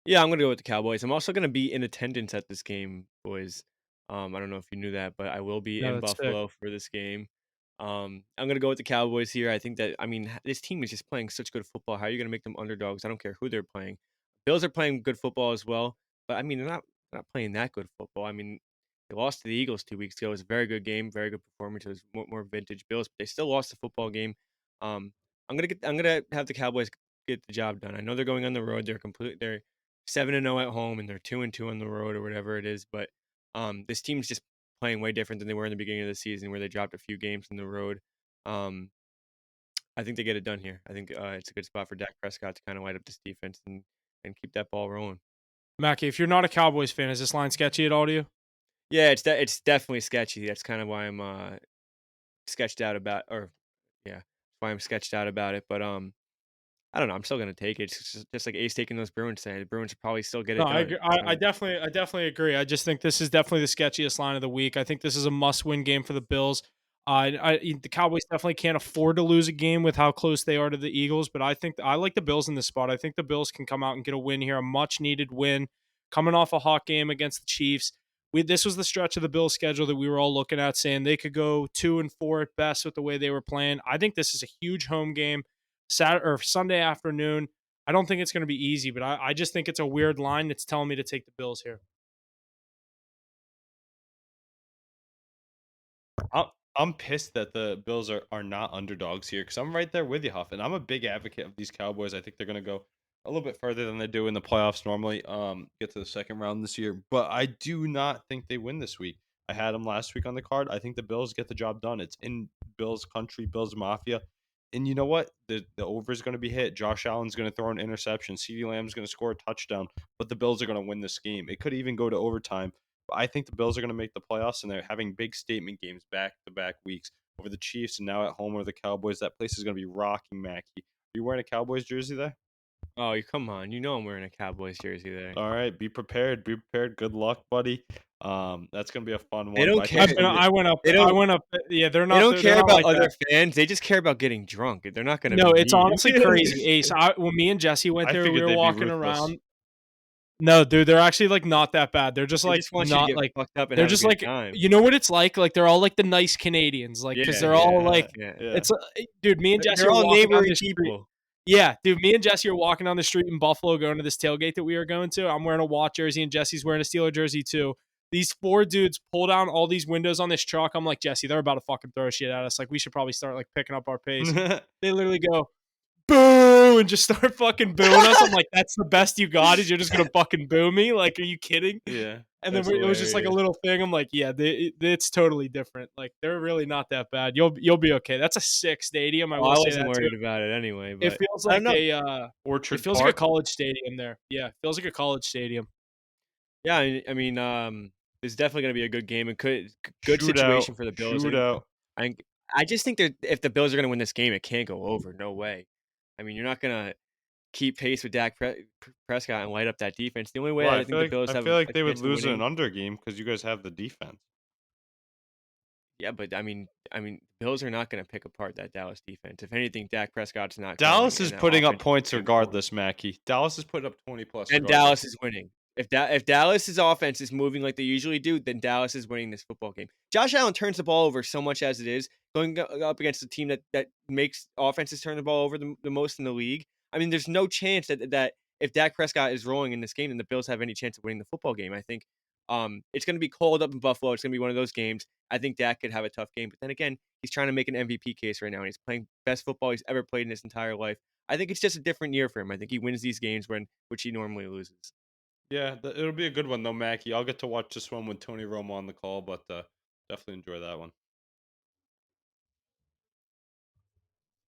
Yeah, I'm going to go with the Cowboys. I'm also going to be in attendance at this game, boys. I don't know if you knew that, but I will be No, in that's sick. Buffalo for this game. I'm going to go with the Cowboys here. I think that, I mean, this team is just playing such good football. How are you going to make them underdogs? I don't care who they're playing. Bills are playing good football as well, but I mean, they're not playing that good football. I mean, they lost to the Eagles 2 weeks ago. It was a very good game, very good performance. It was more vintage Bills, but they still lost the football game. I'm gonna have the Cowboys get the job done. I know they're going on the road. They're 7-0 at home and they're 2-2 on the road or whatever it is. But this team's just playing way different than they were in the beginning of the season, where they dropped a few games on the road. I think they get it done here. I think it's a good spot for Dak Prescott to kind of light up this defense and keep that ball rolling. Mackey, if you're not a Cowboys fan, is this line sketchy at all to you? Yeah, it's definitely sketchy. That's kind of why I'm sketched out about, or yeah, why I'm sketched out about it. But I don't know. I'm still gonna take it. It's just like Ace taking those Bruins today. The Bruins will probably still get it No, done. I agree. I definitely agree. I just think this is definitely the sketchiest line of the week. I think this is a must-win game for the Bills. The Cowboys definitely can't afford to lose a game with how close they are to the Eagles, but I think I like the Bills in this spot. I think the Bills can come out and get a win here, a much-needed win, coming off a hot game against the Chiefs. This was the stretch of the Bills' schedule that we were all looking at, saying they could go 2-4 at best with the way they were playing. I think this is a huge home game, Saturday or Sunday afternoon. I don't think it's going to be easy, but I just think it's a weird line that's telling me to take the Bills here. I'm pissed that the Bills are not underdogs here because I'm right there with you, Huff, and I'm a big advocate of these Cowboys. I think they're going to go a little bit further than they do in the playoffs normally. Get to the second round this year, but I do not think they win this week. I had them last week on the card. I think the Bills get the job done. It's in Bills country, Bills Mafia. And you know what? The over is going to be hit. Josh Allen's going to throw an interception. CeeDee Lamb's going to score a touchdown. But the Bills are going to win this game. It could even go to overtime. But I think the Bills are going to make the playoffs, and they're having big statement games back-to-back weeks over the Chiefs and now at home over the Cowboys. That place is going to be rocking, Mackie. Are you wearing a Cowboys jersey there? Oh, you come on! You know I'm wearing a Cowboys jersey there. All right, be prepared. Be prepared. Good luck, buddy. That's going to be a fun one. They don't But I care. think I went up. They don't- I went up. Yeah, they're not. They don't care not about like other that. fans. They just care about getting drunk. They're not going to. No, be it's mean. honestly crazy, Ace. When me and Jesse went I there, we figured were they'd be walking ruthless. around. No, dude, they're actually like not that bad. They're just They like just want you not to get like fucked up and they're have just a good like time. you know what it's like. Like they're all like the nice Canadians, like because Yeah, they're all yeah, like yeah. it's dude. Me and Jesse They're are all walking down neighboring the street. people. Yeah, dude, me and Jesse are walking down the street in Buffalo going to this tailgate that we are going to. I'm wearing a Watt jersey and Jesse's wearing a Steeler jersey too. These four dudes pull down all these windows on this truck. I'm like, Jesse, they're about to fucking throw shit at us. Like, we should probably start like picking up our pace. They literally go, boo, and just start fucking booing us. I'm like, that's the best you got is you're just going to fucking boo me? Like, are you kidding? Yeah. And then That's it was just like a hilarious. little thing. I'm like, yeah, it's totally different. Like they're really not that bad. You'll be okay. That's a sick stadium. I Oh, I will say wasn't that too. worried about it anyway, It but feels I don't like know. it Orchard feels like a Park. college stadium there. Yeah, it feels like a college stadium. Yeah, it's definitely gonna be a good game and good Shootout. situation for the Bills. Shootout. I I just think that if the Bills are gonna win this game, it can't go over. No way. I mean, you're not gonna keep pace with Prescott and light up that defense. The only way Well, I think the Bills I have feel like a they would chance of lose in an winning. under game because you guys have the defense. Yeah, but Bills are not gonna pick apart that Dallas defense. If anything, Dak Prescott's not going, Dallas and is that putting up offense is points gonna go over. regardless, Mackie. Dallas is putting up 20 plus And regardless. Dallas is winning. If Dallas's offense is moving like they usually do, then Dallas is winning this football game. Josh Allen turns the ball over so much as it is, going up against a team that makes offenses turn the ball over the most in the league. I mean, there's no chance that if Dak Prescott is rolling in this game, then the Bills have any chance of winning the football game. I think it's going to be cold up in Buffalo. It's going to be one of those games. I think Dak could have a tough game, but then again, he's trying to make an MVP case right now, and he's playing best football he's ever played in his entire life. I think it's just a different year for him. I think he wins these games which he normally loses. Yeah, it'll be a good one though, Mackie. I'll get to watch this one with Tony Romo on the call, but definitely enjoy that one.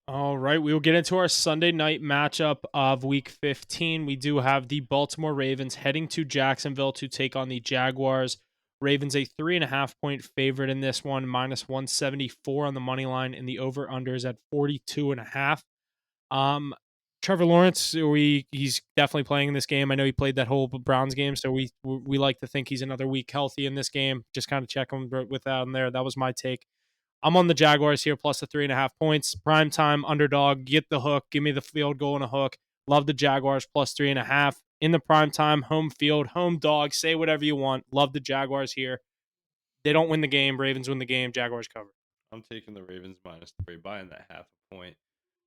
All right, we will get into our Sunday night matchup of Week 15. We do have the Baltimore Ravens heading to Jacksonville to take on the Jaguars. Ravens a 3.5 point favorite in this one, minus 174 on the money line, and the over/unders at 42.5. Trevor Lawrence, he's definitely playing in this game. I know he played that whole Browns game, so we like to think he's another week healthy in this game. Just kind of check him with that in there. That was my take. I'm on the Jaguars here, plus the 3.5 points. Prime time underdog. Get the hook. Give me the field goal and a hook. Love the Jaguars plus 3.5 in the prime time home field, home dog. Say whatever you want. Love the Jaguars here. They don't win the game. Ravens win the game. Jaguars cover. I'm taking the Ravens -3, buying that half a point.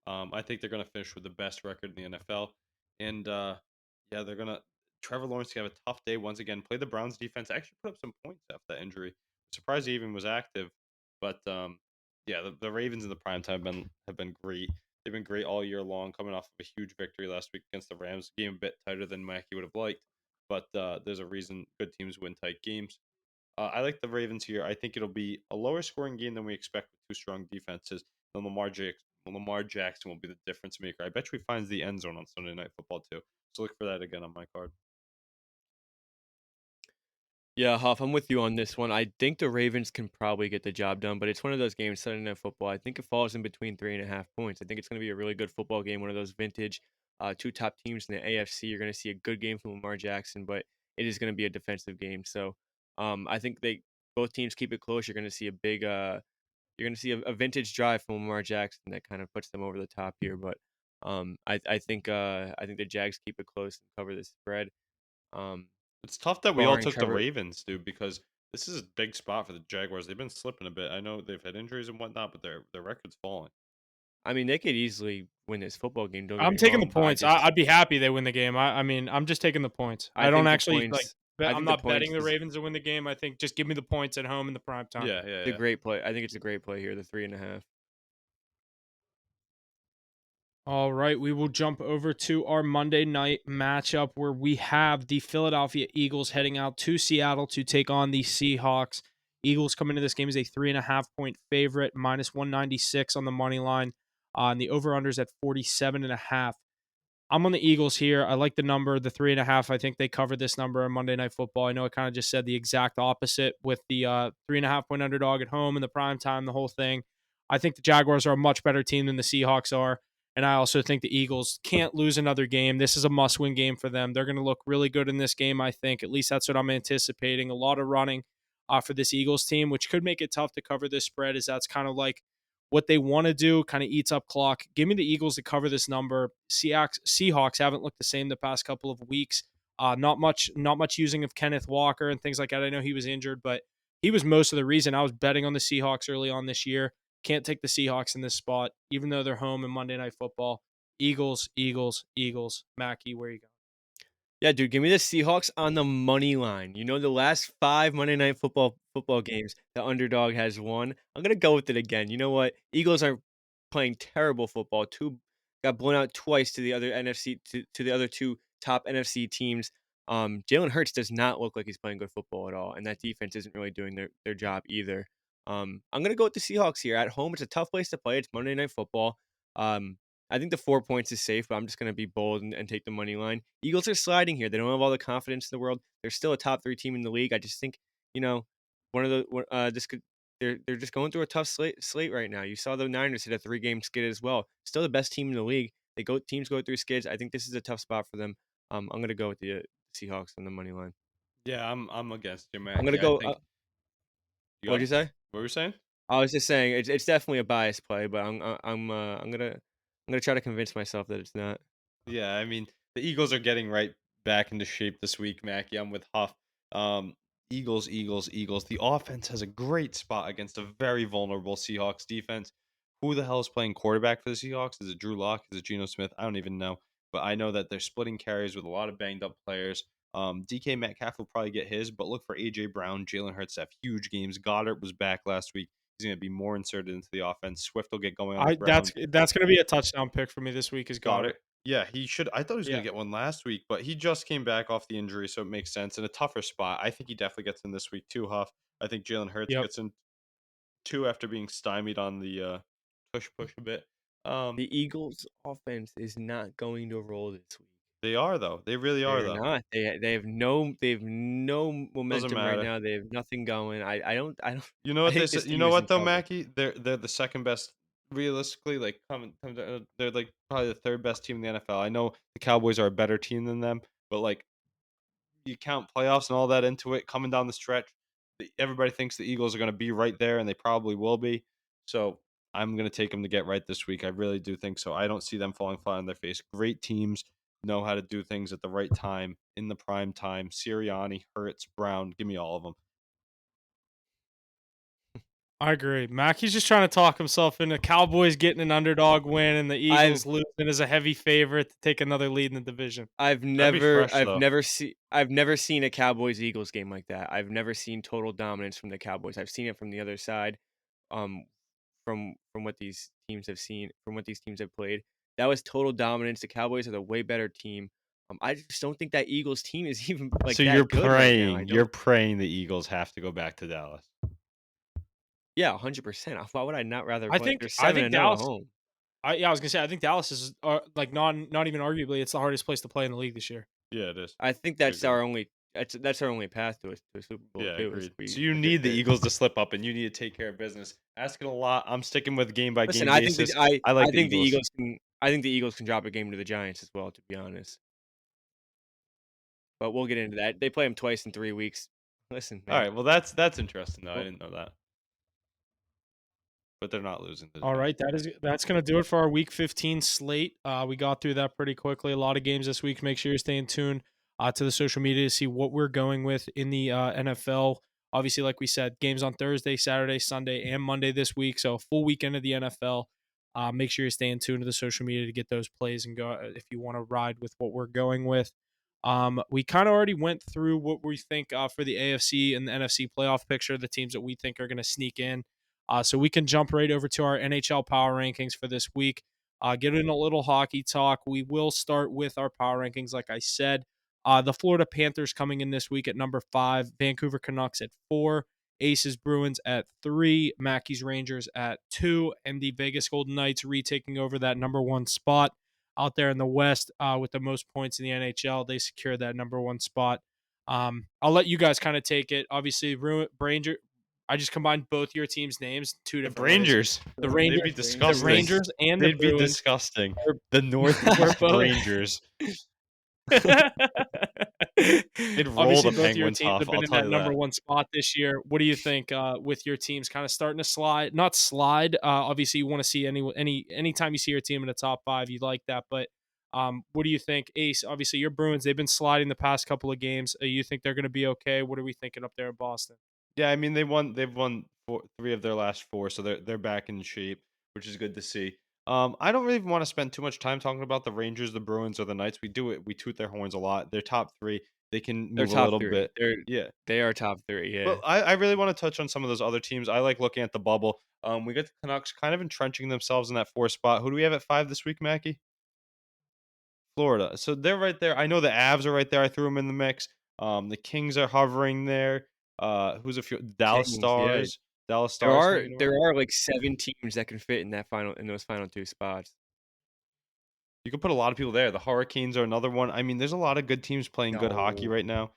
I think they're going to finish with the best record in the NFL. And yeah, they're going to. Trevor Lawrence can have a tough day once again. Play the Browns defense. Actually put up some points after that injury. Surprised he even was active. But yeah, the Ravens in the prime time have been great. They've been great all year long, coming off of a huge victory last week against the Rams. Game a bit tighter than Mackie would have liked. But there's a reason good teams win tight games. I like the Ravens here. I think it'll be a lower scoring game than we expect with two strong defenses. And Lamar Jackson will be the difference maker. I bet you he finds the end zone on Sunday Night Football too. So look for that again on my card. Yeah, Huff, I'm with you on this one. I think the Ravens can probably get the job done, but it's one of those games, Sunday Night Football. I think it falls in between 3.5 points. I think it's going to be a really good football game, one of those vintage two top teams in the AFC. You're going to see a good game from Lamar Jackson, but it is going to be a defensive game. So I think both teams keep it close. You're going to see you're going to see a vintage drive from Lamar Jackson that kind of puts them over the top here. But I think the Jags keep it close and cover the spread. Um, It's tough that we all barring took the Trevor. Ravens, dude, because this is a big spot for the Jaguars. They've been slipping a bit. I know they've had injuries and whatnot, but their record's falling. I mean, they could easily win this football game. Don't get I'm me taking the wrong, but points. I'd be happy they win the game. I mean, I'm just taking the points. I I don't think the actually like. points. I I'm think the not points betting the is Ravens to win the game. I think just give me the points at home in the prime time. Yeah, yeah, a yeah. great play. I think it's a great play here. The 3.5. All right, we will jump over to our Monday night matchup where we have the Philadelphia Eagles heading out to Seattle to take on the Seahawks. Eagles come into this game as a 3.5 point favorite, minus 196 on the money line. And the over-unders at 47.5. I'm on the Eagles here. I like the number, the 3.5. I think they covered this number on Monday Night Football. I know I kind of just said the exact opposite with the 3.5 point underdog at home in the prime time, the whole thing. I think the Jaguars are a much better team than the Seahawks are. And I also think the Eagles can't lose another game. This is a must-win game for them. They're going to look really good in this game, I think. At least that's what I'm anticipating. A lot of running for this Eagles team, which could make it tough to cover this spread, as that's kind of like what they want to do, kind of eats up clock. Give me the Eagles to cover this number. Seahawks haven't looked the same the past couple of weeks. Not much using of Kenneth Walker and things like that. I know he was injured, but he was most of the reason I was betting on the Seahawks early on this year. Can't take the Seahawks in this spot, even though they're home in Monday Night Football. Eagles, Eagles, Eagles. Mackie, where you go? Yeah, dude, give me the Seahawks on the money line. You know, the last 5 Monday Night Football games, the underdog has won. I'm gonna go with it again. You know what? Eagles are playing terrible football. Got blown out twice to the other NFC to the other two top NFC teams. Jalen Hurts does not look like he's playing good football at all, and that defense isn't really doing their job either. I'm gonna go with the Seahawks here at home. It's a tough place to play. It's Monday Night Football. I think the 4 points is safe, but I'm just gonna be bold and take the money line. Eagles are sliding here. They don't have all the confidence in the world. They're still a top 3 team in the league. I just think one of the this could. They're just going through a tough slate right now. You saw the Niners hit a 3-game skid as well. Still the best team in the league. Teams go through skids. I think this is a tough spot for them. I'm gonna go with the Seahawks on the money line. Yeah, I'm against you, I'm gonna Mackie. I go. think you got What'd you it. say? What were you saying? I was just saying it's definitely a bias play, but I'm gonna try to convince myself that it's not. Yeah, I mean, the Eagles are getting right back into shape this week, Mackie. I'm with Huff. Um, Eagles, Eagles, Eagles. The offense has a great spot against a very vulnerable Seahawks defense. Who the hell is playing quarterback for the Seahawks? Is it Drew Lock? Is it Geno Smith? I don't even know. But I know that they're splitting carries with a lot of banged up players. DK Metcalf will probably get his, but look for AJ Brown, Jalen Hurts to have huge games. Goddard was back last week. He's going to be more inserted into the offense. Swift will get going on the I ground. that's going to be a touchdown pick for me this week. Is Got Goddard. it. Yeah, he should. I thought he was going Yeah. to get one last week, but he just came back off the injury, so it makes sense. In a tougher spot, I think he definitely gets in this week too, Huff. I think Jalen Hurts Yep. gets in two after being stymied on the push a bit. The Eagles' offense is not going to roll this week. They are though. They really are They're though. not. They have no Doesn't momentum right matter. now. They have nothing going. I don't. You know I what they think said? this You team know is in what though, trouble. Mackie? They're the second best. Realistically, like they're like probably the third best team in the NFL. I know the Cowboys are a better team than them, but like you count playoffs and all that into it coming down the stretch. Everybody thinks the Eagles are going to be right there, and they probably will be. So I'm going to take them to get right this week. I really do think so. I don't see them falling flat on their face. Great teams know how to do things at the right time in the prime time. Sirianni, Hurts, Brown, give me all of them. I agree. Mackey's just trying to talk himself into Cowboys getting an underdog win and the I've Eagles losing as a heavy favorite to take another lead in the division. That'd be fresh though. I've never seen a Cowboys Eagles game like that. I've never seen total dominance from the Cowboys. I've seen it from the other side. Um, from what these teams have seen, from what these teams have played, that was total dominance. The Cowboys are the way better team. I just don't think that Eagles team is even like So you're that good right now. praying, you're praying the Eagles have to go back to Dallas. Yeah, 100%. Why would I not rather I play? think They're I 7 think and 0 at Dallas. home. I was gonna say I think Dallas is like not even arguably it's the hardest place to play in the league this year. Yeah, it is. I think I that's agree. our only that's our only path to a Super Bowl Yeah, too. Is agreed. if So you if need the they're- Eagles to slip up, and you need to take care of business. Asking a lot. I'm sticking with game by Listen, game basis. I like I the think the Eagles. Eagles can I think the Eagles can drop a game to the Giants as well, to be honest. But we'll get into that. They play them twice in 3 weeks. Listen, All man. right. Well, that's interesting though. I Well, didn't know that. But they're not losing to the All right, Giants. that's gonna do it for our Week 15 slate. We got through that pretty quickly. A lot of games this week. Make sure you're staying tuned to the social media to see what we're going with in the NFL. Obviously, like we said, games on Thursday, Saturday, Sunday, and Monday this week. So a full weekend of the NFL. Make sure you're staying tuned to the social media to get those plays and go if you want to ride with what we're going with. We kind of already went through what we think for the AFC and the NFC playoff picture, the teams that we think are going to sneak in. So we can jump right over to our NHL power rankings for this week. Get in a little hockey talk. We will start with our power rankings, like I said. The Florida Panthers coming in this week at number 5, Vancouver Canucks at 4, Aces Bruins at 3, Mackey's Rangers at 2, and the Vegas Golden Knights retaking over that number 1 spot out there in the West with the most points in the NHL. They secured that number 1 spot. I'll let you guys kind of take it. Obviously, Ranger. I just combined both your teams' names, two The different ways. Rangers. The They'd be Rangers, disgusting. the Rangers, and the They'd be Bruins. disgusting. We're, The we're Northeast both. Rangers. They'd roll Obviously, the both of your Penguins teams off. have been I'll in tell that you number that. 1 spot this year. What do you think with your teams kind of starting to slide? Not slide. Obviously, you want to see anytime you see your team in the top 5, you like that. But what do you think, Ace? Obviously, your Bruins, they've been sliding the past couple of games. You think they're going to be okay? What are we thinking up there in Boston? Yeah, I mean they've won 3 of their last 4, so they're back in shape, which is good to see. I don't really want to spend too much time talking about the Rangers, the Bruins, or the Knights. We toot their horns a lot. They're top 3. They can They're move a top little 3. bit. Yeah. They are top 3, yeah. But I really want to touch on some of those other teams. I like looking at the bubble. We got the Canucks kind of entrenching themselves in that 4 spot. Who do we have at 5 this week, Mackie? Florida. So they're right there. I know the Avs are right there. I threw them in the mix. The Kings are hovering there. Who's a few Dallas Kings, yeah. Stars. Dallas There Stars are hanging there around. are like 7 teams that can fit in those final 2 spots. You could put a lot of people there. The Hurricanes are another one. I mean, there's a lot of good teams playing good hockey No. right now.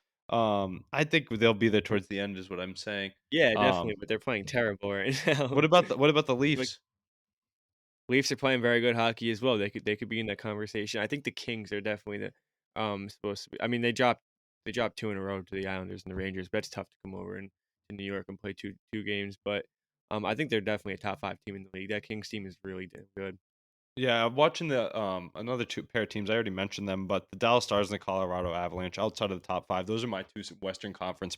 I think they'll be there towards the end, is what I'm saying. Yeah, definitely, but they're playing terrible right now. What about the Like, Leafs? Leafs are playing very good hockey as well. They could be in that conversation. I think the Kings are definitely supposed to be. I mean, they dropped 2 in a row to the Islanders and the Rangers, but it's tough to come over to New York and play two games. But I think they're definitely a top 5 team in the league. That Kings team is really damn good. Yeah, I'm watching the another two pair of teams. I already mentioned them, but the Dallas Stars and the Colorado Avalanche outside of the top 5. Those are my two Western Conference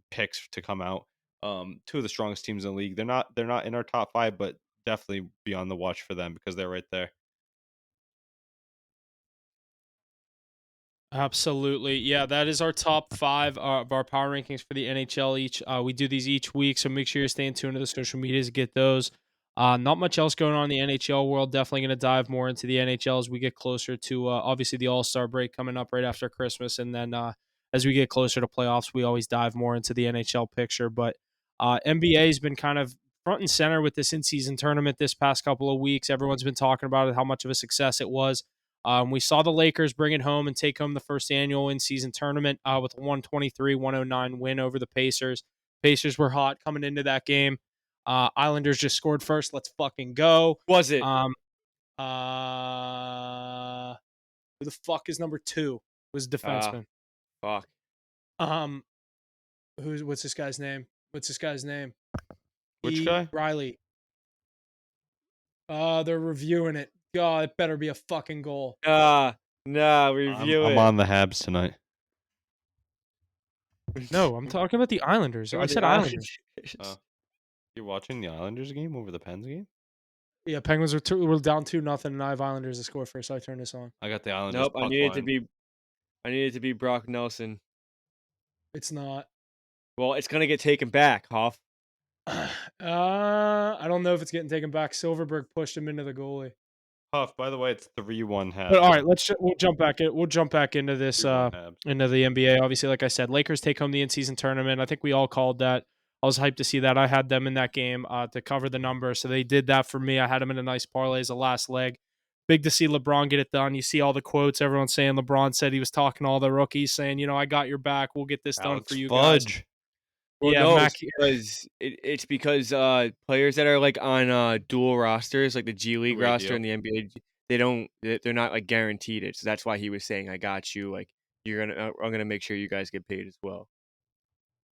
picks to come out. Two of the strongest teams in the league. They're not in our top 5, but definitely be on the watch for them because they're right there. Absolutely. Yeah, that is our top 5 of our power rankings for the NHL each. We do these each week, so make sure you're staying tuned to the social medias to get those. Not much else going on in the NHL world. Definitely going to dive more into the NHL as we get closer to obviously the All-Star break coming up right after Christmas. And then as we get closer to playoffs, we always dive more into the NHL picture. But NBA has been kind of front and center with this in-season tournament this past couple of weeks. Everyone's been talking about it, how much of a success it was. We saw the Lakers bring it home and take home the first annual in-season tournament with a 123-109 win over the Pacers. Pacers were hot coming into that game. Islanders just scored first. Let's fucking go. Was it? Who the fuck is number 2? Was defenseman. Fuck. What's this guy's name? Which guy? Riley. They're reviewing it. God, it better be a fucking goal. Nah, review I'm it. on the Habs tonight. No, I'm talking about the Islanders. I said Islanders. You're watching the Islanders game over the Pens game? Yeah, Penguins were down 2-0, and I have Islanders to score first, so I turn this on. I got the Islanders. Nope, I needed line. to be Brock Nelson. It's not. Well, it's gonna get taken back, Hoff. I don't know if it's getting taken back. Silverberg pushed him into the goalie. Huff, by the way, it's 3-1 Habs. But all right, we'll jump back into this 3-1 Habs. into the NBA. Obviously, like I said, Lakers take home the in-season tournament. I think we all called that. I was hyped to see that. I had them in that game to cover the number, so they did that for me. I had them in a nice parlay as the last leg. Big to see LeBron get it done. You see all the quotes. Everyone's saying LeBron said he was talking to all the rookies, saying, I got your back. We'll get this done for you guys. Well, Yeah, no, Mackie. it's because players that are like on dual rosters, like the G League Great roster deal. and the NBA, they're not like guaranteed it. So that's why he was saying, "I got you." Like I'm gonna make sure you guys get paid as well.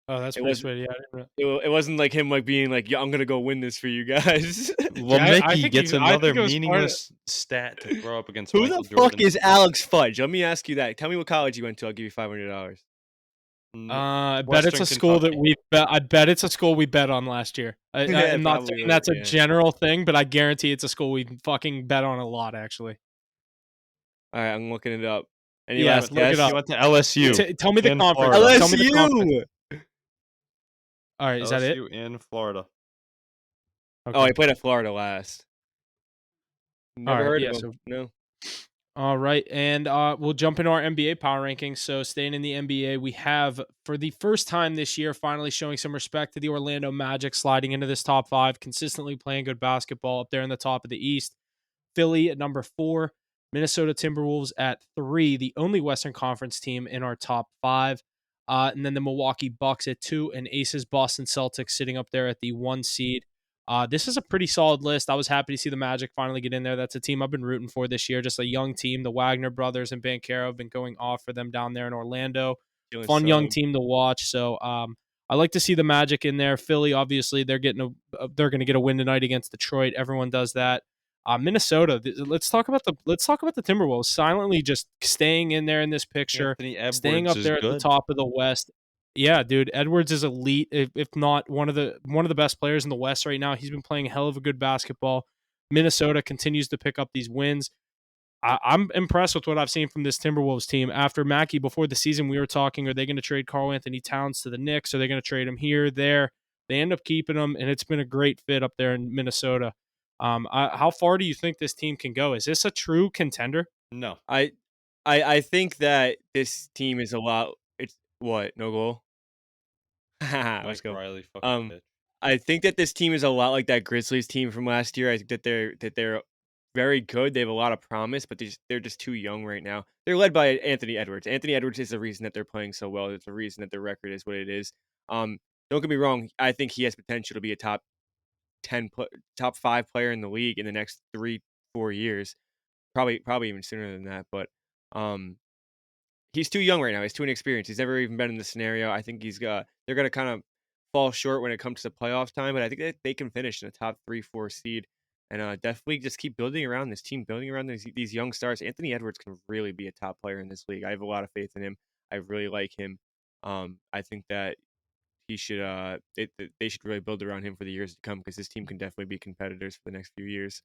Oh, that's pretty sweet. Yeah, I didn't It wasn't like him like being like, "Yeah, I'm gonna go win this for you guys." Well, Yeah, I Mickey think gets I another think it was part of- meaningless stat to throw up against Who Michael the Jordan. fuck is Alex Fudge? Let me ask you that. Tell me what college you went to. I'll give you $500. I bet Western it's a school that Kentucky. we bet. I bet it's a school we bet on last year. I'm not probably saying would, that's a yeah. general thing, but I guarantee it's a school we fucking bet on a lot. Actually, All right, I'm looking it up. Any Yeah, last look it guess? up. He went to LSU. tell me the in conference. Florida. Tell me the conference. LSU. All right, is that it? LSU in Florida. Oh, he played at Florida last. Never heard of him. No. All right, and we'll jump into our NBA power rankings. So staying in the NBA, we have, for the first time this year, finally showing some respect to the Orlando Magic, sliding into this top 5, consistently playing good basketball up there in the top of the East. Philly at number 4, Minnesota Timberwolves at 3, the only Western Conference team in our top 5. And then the Milwaukee Bucks at 2, and Aces Boston Celtics sitting up there at the 1 seed. This is a pretty solid list. I was happy to see the Magic finally get in there. That's a team I've been rooting for this year. Just a young team. The Wagner brothers and Banchero have been going off for them down there in Orlando. Fun young team to watch. So I like to see the Magic in there. Philly, obviously, they're going to get a win tonight against Detroit. Everyone does that. Minnesota. Let's talk about the Timberwolves silently just staying in there in this picture, Anthony Edwards staying up is there at the good. top of the West. Yeah, dude, Edwards is elite, if not one of the best players in the West right now. He's been playing a hell of a good basketball. Minnesota continues to pick up these wins. I'm impressed with what I've seen from this Timberwolves team. After Mackie, before the season, we were talking, are they going to trade Karl Anthony Towns to the Knicks? Are they going to trade him here, there? They end up keeping him, and it's been a great fit up there in Minnesota. How far do you think this team can go? Is this a true contender? No, I I think that this team is a lot. It's what? No goal? Let's Mike go. Riley fucking Um, bitch. I think that this team is a lot like that Grizzlies team from last year. I think that they're very good. They have a lot of promise, but they're just too young right now. They're led by Anthony Edwards. Anthony Edwards is the reason that they're playing so well. It's the reason that their record is what it is. Um, don't get me wrong. I think he has potential to be a top 10, top 5 player in the league in the next 3-4 years. Probably even sooner than that. But um, he's too young right now. He's too inexperienced. He's never even been in this scenario. I think they're gonna kind of fall short when it comes to playoff time, but I think that they can finish in a top 3, 4 seed, and definitely just keep building around this team, building around these young stars. Anthony Edwards can really be a top player in this league. I have a lot of faith in him. I really like him. I think that he should they should really build around him for the years to come because this team can definitely be competitors for the next few years.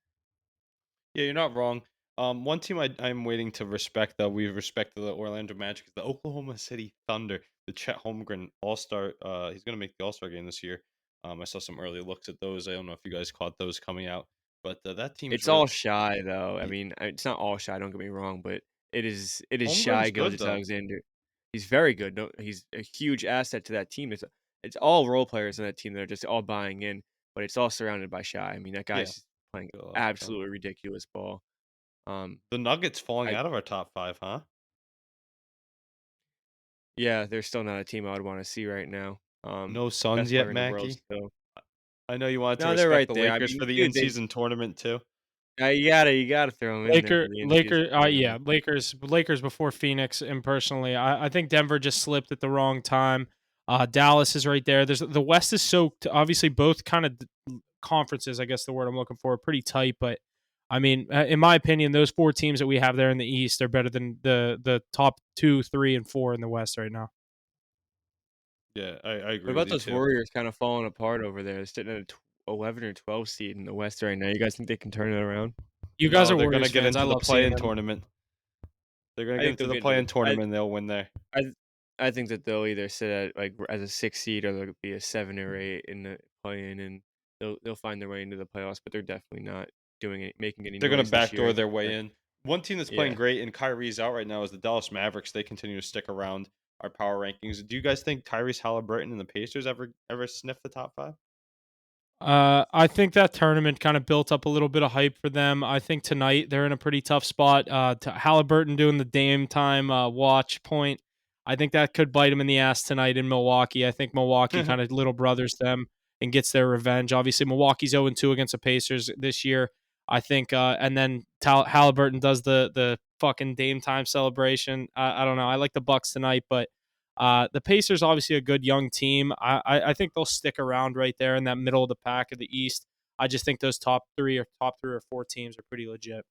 Yeah, you're not wrong. One team I'm waiting to respect, though we've respected the Orlando Magic, is the Oklahoma City Thunder. The Chet Holmgren All Star. He's gonna make the All Star game this year. I saw some early looks at those. I don't know if you guys caught those coming out, but that team's It's real. all shy though. I mean, it's not all shy, don't get me wrong, but it is Shy Holmgren's good Gilgeous though. Alexander. He's very good. No, he's a huge asset to that team. It's all role players in that team that are just all buying in, but it's all surrounded by Shy. I mean, that Yeah, guy's playing got a lot of skill. absolutely ridiculous ball. Um, The Nuggets falling I out of our top five, huh? Yeah, they're still not a team I would want to see right now. No Suns Best yet, player in the world Mackie. still. I know you wanted to No, they're respect right the there. I Lakers mean, for the dude, they in-season tournament too. you gotta throw them in there for the in-season Yeah, tournament. Lakers before Phoenix. And personally, I think Denver just slipped at the wrong time. Dallas is right there. There's the West is soaked. Obviously, both kind of conferences. I guess the word I'm looking for are pretty tight. But I mean, in my opinion, those four teams that we have there in the East are better than the top 2, 3, and 4 in the West right now. Yeah, I What agree with about you those too. Warriors kind of falling apart over there? They're sitting at a 11 or 12 seed in the West right now. You guys think they can turn it around? You guys No, are they're gonna Warriors get fans. I into the love seeing play-in them. tournament. They're gonna I get think into they'll the get into play-in the. tournament. And they'll win there. I, I think that they'll either sit at like as a 6 seed or they'll be a 7 or 8 in the play-in, and they'll find their way into the playoffs. But they're definitely not making any They're gonna noise this year. backdoor I their think way that in. One team that's playing yeah, great and Kyrie's out right now is the Dallas Mavericks. They continue to stick around our power rankings. Do you guys think Tyrese Halliburton and the Pacers ever sniff the top five? I think that tournament kind of built up a little bit of hype for them. I think tonight they're in a pretty tough spot. To Halliburton doing the Dame time watch point. I think that could bite him in the ass tonight in Milwaukee. I think Milwaukee kind of little brothers them and gets their revenge. Obviously, Milwaukee's 0-2 against the Pacers this year. I think, and then Halliburton does the fucking Dame time celebration. I don't know. I like the Bucks tonight, but the Pacers obviously a good young team. I think they'll stick around right there in that middle of the pack of the East. I just think those top three or four teams are pretty legit.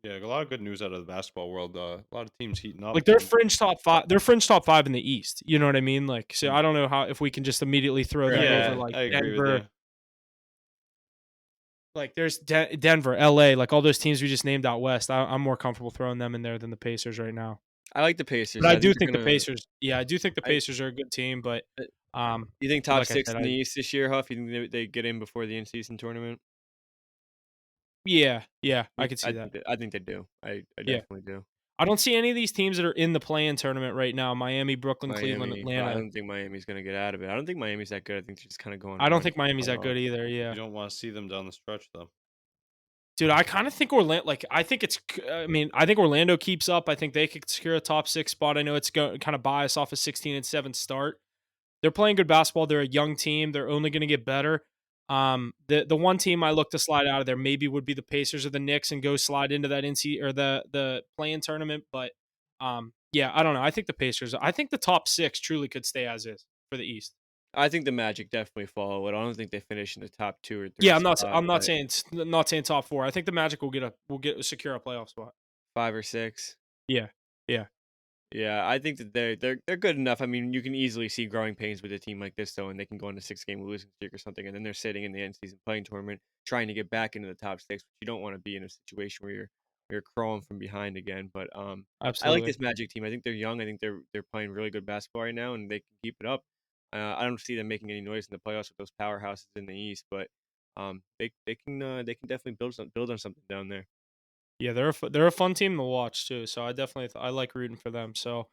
Yeah, a lot of good news out of the basketball world. A lot of teams heating up. Like they're fringe top five. They're fringe top five in the East. You know what I mean? Like, so Mm. I don't know how if we can just immediately throw them right. over Yeah, like I agree with Denver. you. Like there's Denver, LA, like all those teams we just named out west. I'm more comfortable throwing them in there than the Pacers right now. I like the But Pacers. I I think do they're think the gonna. Pacers. Yeah, I do think the I Pacers are a good team. But uh, um, you think top like I six said, in the East this year, Huff? You think they get in before the in-season tournament? yeah, I could see that. I think they do. I Yeah. definitely do. I don't see any of these teams that are in the play-in tournament right now. Miami, Brooklyn, Cleveland, Miami, but I Atlanta. don't think Miami's gonna get out of it. I don't think Miami's that good. I think they're just kind of going I don't run think for the Miami's that playoffs. good either. You Yeah, don't want to see them down the stretch, though. dude, I kind of think Orlando. Like, I think it's. I mean, I think Orlando keeps up. I think they could secure a top 6 spot. I know it's kind of biased off a 16-7 start. They're playing good basketball. They're a young team. They're only going to get better. The one team I look to slide out of there maybe would be the Pacers or the Knicks and go slide into that NC or the play-in tournament. But yeah, I don't know. I think the Pacers. I think the top 6 truly could stay as is for the East. I think the Magic definitely follow it. I don't think they finish in the top 2 or 3 Yeah, I'm not. spot, I'm not but saying. Not saying top 4. I think the Magic will get secure a playoff spot. 5 or 6. Yeah, yeah, Yeah, I think that they're good enough. I mean, you can easily see growing pains with a team like this, though, and they can go on a 6 game losing streak or something, and then they're sitting in the end season playing tournament, trying to get back into the top 6. But you don't want to be in a situation where you're crawling from behind again. But I like absolutely. this Magic team. I think they're young. I think they're playing really good basketball right now, and they can keep it up. I don't see them making any noise in the playoffs with those powerhouses in the East, but they can definitely build on something down there. Yeah, they're a fun team to watch too. So I definitely I like rooting for them. So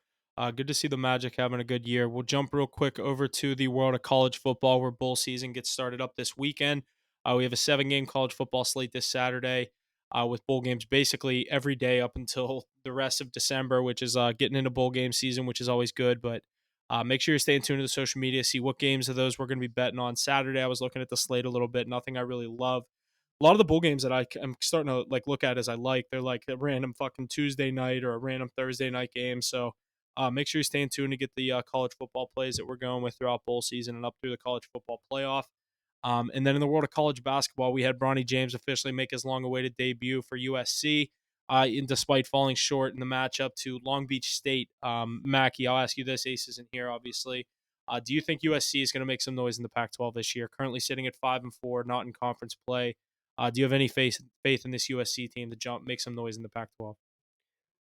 good to see the Magic having a good year. We'll jump real quick over to the world of college football, where bowl season gets started up this weekend. We have a 7-game college football slate this Saturday, with bowl games basically every day up until the rest of December, which is getting into bowl game season, which is always good. But make sure you're staying tuned to the social media, see what games of those we're going to be betting on Saturday. I was looking at the slate a little bit, nothing I really love. A lot of the bowl games that I'm starting to like look at as I like, they're like a random fucking Tuesday night or a random Thursday night game. So make sure you stay tuned to get the college football plays that we're going with throughout bowl season and up through the college football playoff. And then in the world of college basketball, we had Bronny James officially make his long-awaited debut for USC, and despite falling short in the matchup to Long Beach State. Mackie, I'll ask you this: Ace isn't here, obviously. Do you think USC is going to make some noise in the Pac-12 this year? Currently sitting at 5-4, not in conference play. Do you have any faith in this USC team to make some noise in the Pac-12?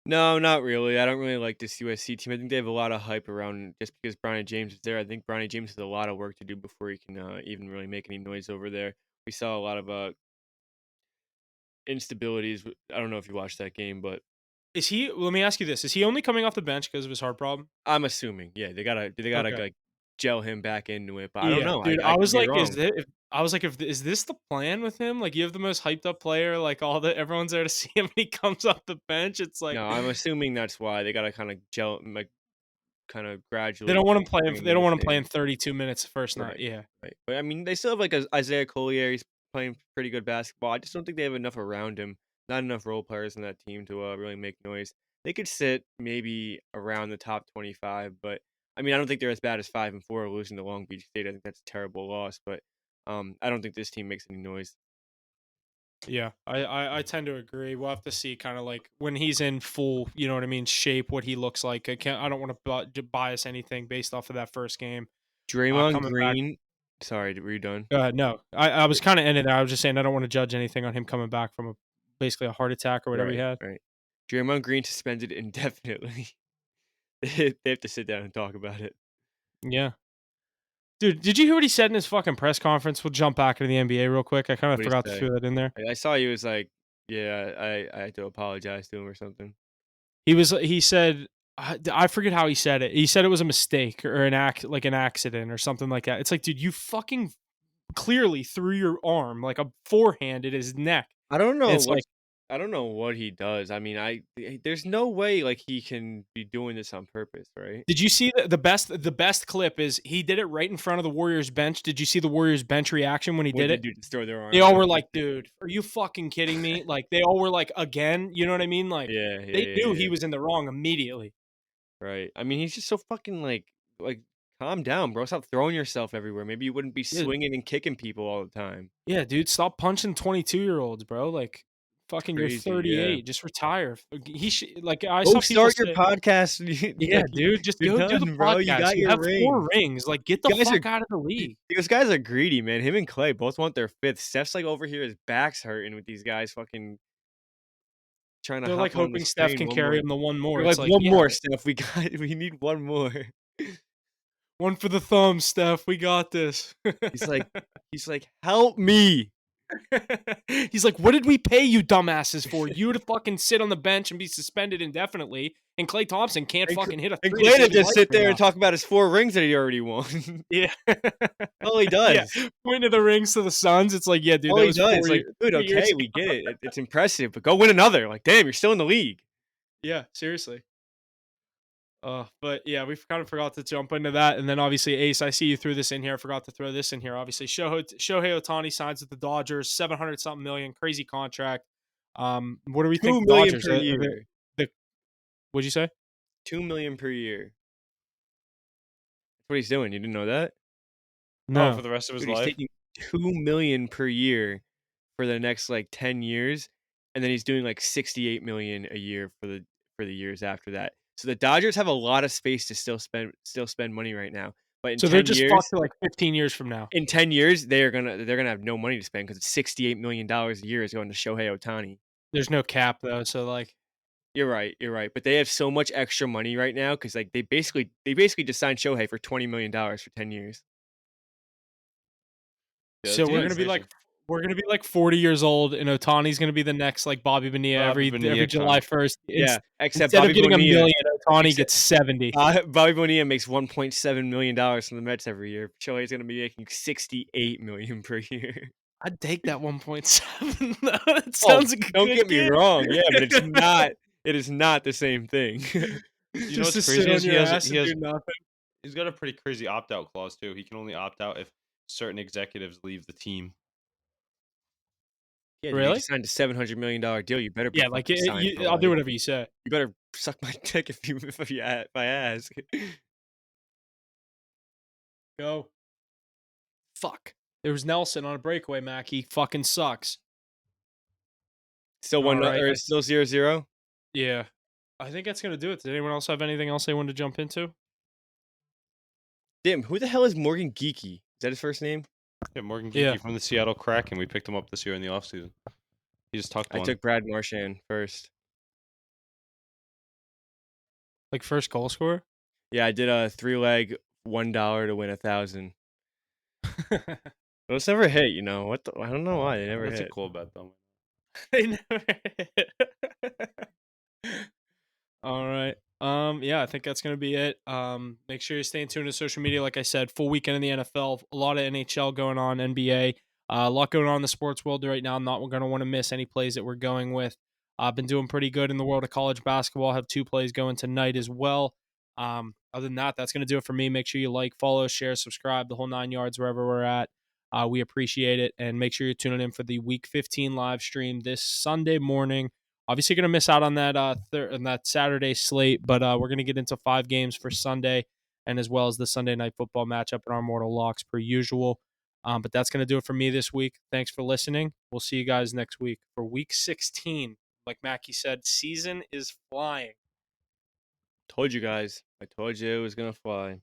No, not really. I don't really like this USC team. I think they have a lot of hype around just because Bronny James is there. I think Bronny James has a lot of work to do before he can even really make any noise over there. We saw a lot of instabilities. I don't know if you watched that game, but Is he? Let me ask you this: Is he only coming off the bench because of his heart problem? I'm assuming, yeah, they gotta Okay. like gel him back into it. But I don't Yeah, know. I dude. I I could was be like, wrong. is this the plan with him? Like, you have the most hyped up player, like everyone's there to see him, and he comes off the bench. It's like No, I'm assuming that's why they gotta kind of gel, like kind of they gradually don't want him bring playing. him They in don't the want him playing same. 32 minutes the first night. Right, Yeah, right. But I mean, they still have like a Isaiah Collier. He's playing pretty good basketball. I just don't think they have enough around him. Not enough role players in that team to really make noise. They could sit maybe around the top 25, but I mean, I don't think they're as bad as 5-4 losing to Long Beach State. I think that's a terrible loss, but I don't think this team makes any noise. yeah. I tend to agree. We'll have to see, kind of like when he's in full, you know what I mean, shape, what he looks like. I don't want to bias anything based off of that first game. Draymond Coming back. Green. Sorry, were you done? No, I was kind of ending there. I was just saying I don't want to judge anything on him coming back from basically a heart attack or whatever he Right, had. right. Draymond Green suspended indefinitely. They have to sit down and talk about it. Yeah. Dude, did you hear what he said in his fucking press conference? We'll jump back into the NBA real quick. I kind of What do you forgot to say? throw that in there. I saw he was like, "Yeah, I had to apologize to him or something." He said I forget how he said it. He said it was a mistake or an accident or something like that. It's like, dude, you fucking clearly threw your arm like a forehand at his neck. I don't And know it's like, what's I don't know what he does. I mean, there's no way like he can be doing this on purpose, right? did you see the best clip is he did it right in front of the Warriors bench. Did you see the Warriors bench reaction when he What did did it? they do? Just throw their They arms all up? were like, "Dude, are you fucking kidding me?" Like, they all were like, "Again?" You know what I mean? Like, Yeah, yeah, they yeah, knew yeah. he was in the wrong immediately. Right. I mean, he's just so fucking like calm down, bro. Stop throwing yourself everywhere. Maybe you wouldn't be Yeah, swinging and kicking people all the time. yeah, dude, stop punching 22-year-olds, bro. Like, It's fucking, you're crazy. Yeah. 38. Just retire. He should like I Go saw people start your say, podcast. "Yeah, Like dude, just you're go do the done, bro. You podcast. got You your have 4 ring. rings. Like, get the You guys are fuck out of the league." these guys are greedy, man. Him and Clay both want their fifth. Steph's like over here, his back's hurting with these guys fucking trying to They're hop like on hoping this Steph train can one carry more. him the one more. They're It's like, like, one yeah, more, Steph. We need one more. one for the thumb, Steph. We got this. He's like, he's like, help me. He's like, "What did we pay you dumbasses for? You to fucking sit on the bench and be suspended indefinitely, and Klay Thompson can't And, fucking hit a and three to Clay to save his just life sit right there and now." talk about his 4 rings that he already won. Yeah. All he Yeah. does. Point to the rings to the Suns. It's like, yeah, dude, All that he was does. 4 Like, dude, 3 years okay, we ago. get it. It's impressive, but go win another. Like, damn, you're still in the league. Yeah, seriously. But yeah, we kind of forgot to jump into that. And then obviously, Ace, I see you threw this in here. I forgot to throw this in here. Obviously, Shohei Ohtani signs with the Dodgers, 700 something million, crazy contract. What do we think, 2 million Dodgers? per year. What'd you say? 2 million per year. That's what he's doing. You didn't know that? Oh, for No. the rest of his Dude, he's life? taking 2 million per year for the next like 10 years, and then he's doing like 68 million a year for the years after that. So the Dodgers have a lot of space to still spend money right now. But So they're just fucked for like 15 years from now. in 10 years, they're gonna have no money to spend because it's $68 million a year is going to Shohei Ohtani. There's no cap though, so like, You're right, you're right. But they have so much extra money right now because like they basically just signed Shohei for $20 million for 10 years. Yeah, so that's we're an gonna be like, extension. We're gonna be like 40 years old, and Otani's gonna be the next like Bobby Bonilla Bobby every Bonilla July come. 1st. Yeah, except Instead Bobby of getting Bonilla, $1 million, Otani except- gets 70. Bobby Bonilla makes $1.7 million from the Mets every year. Shohei's gonna be making $68 million per year. I'd take that 1.7. That sounds like a Don't good get me gig. wrong, yeah, but it's not. It is not the same thing. You know Just to what's sit crazy on is your ass and do nothing. he's got a pretty crazy opt out clause too. He can only opt out if certain executives leave the team. Yeah, dude, you Really? just signed a $700 million deal. You better be Yeah, like fucking signed for I'll do life. whatever you say. You better suck my dick if I ask. Go. Fuck. There was Nelson on a breakaway, Mac. He fucking sucks. Still All 1 right. or still 0-0? Yeah. I think that's gonna do it. Did anyone else have anything else they wanted to jump into? Damn, who the hell is Morgan Geeky? Is that his first name? Yeah, Morgan Geekie Yeah. from the Seattle Kraken. We picked him up this year in the offseason. He just tucked I one. took Brad Marchand first. Like first goal scorer? Yeah, I did a 3-leg $1 to win 1,000. Those never hit, you know. What the, I don't know why they never That's hit. a cool bet though. They never hit. All right. Yeah, I think that's gonna be it. Make sure you stay tuned to social media. Like I said, full weekend in the NFL, a lot of NHL going on, NBA, a lot going on in the sports world right now. I'm not gonna want to miss any plays that we're going with. I've been doing pretty good in the world of college basketball. I have 2 plays going tonight as well. Other than that, that's gonna do it for me. Make sure you like, follow, share, subscribe, the whole 9 yards wherever we're at. We appreciate it, and make sure you're tuning in for the Week 15 live stream this Sunday morning. Obviously, going to miss out on that on that Saturday slate, but we're going to get into 5 games for Sunday, and as well as the Sunday night football matchup in our Mortal Locks per usual. But that's going to do it for me this week. Thanks for listening. We'll see you guys next week for Week 16. Like Mackie said, season is flying. Told you guys. I told you it was gonna fly.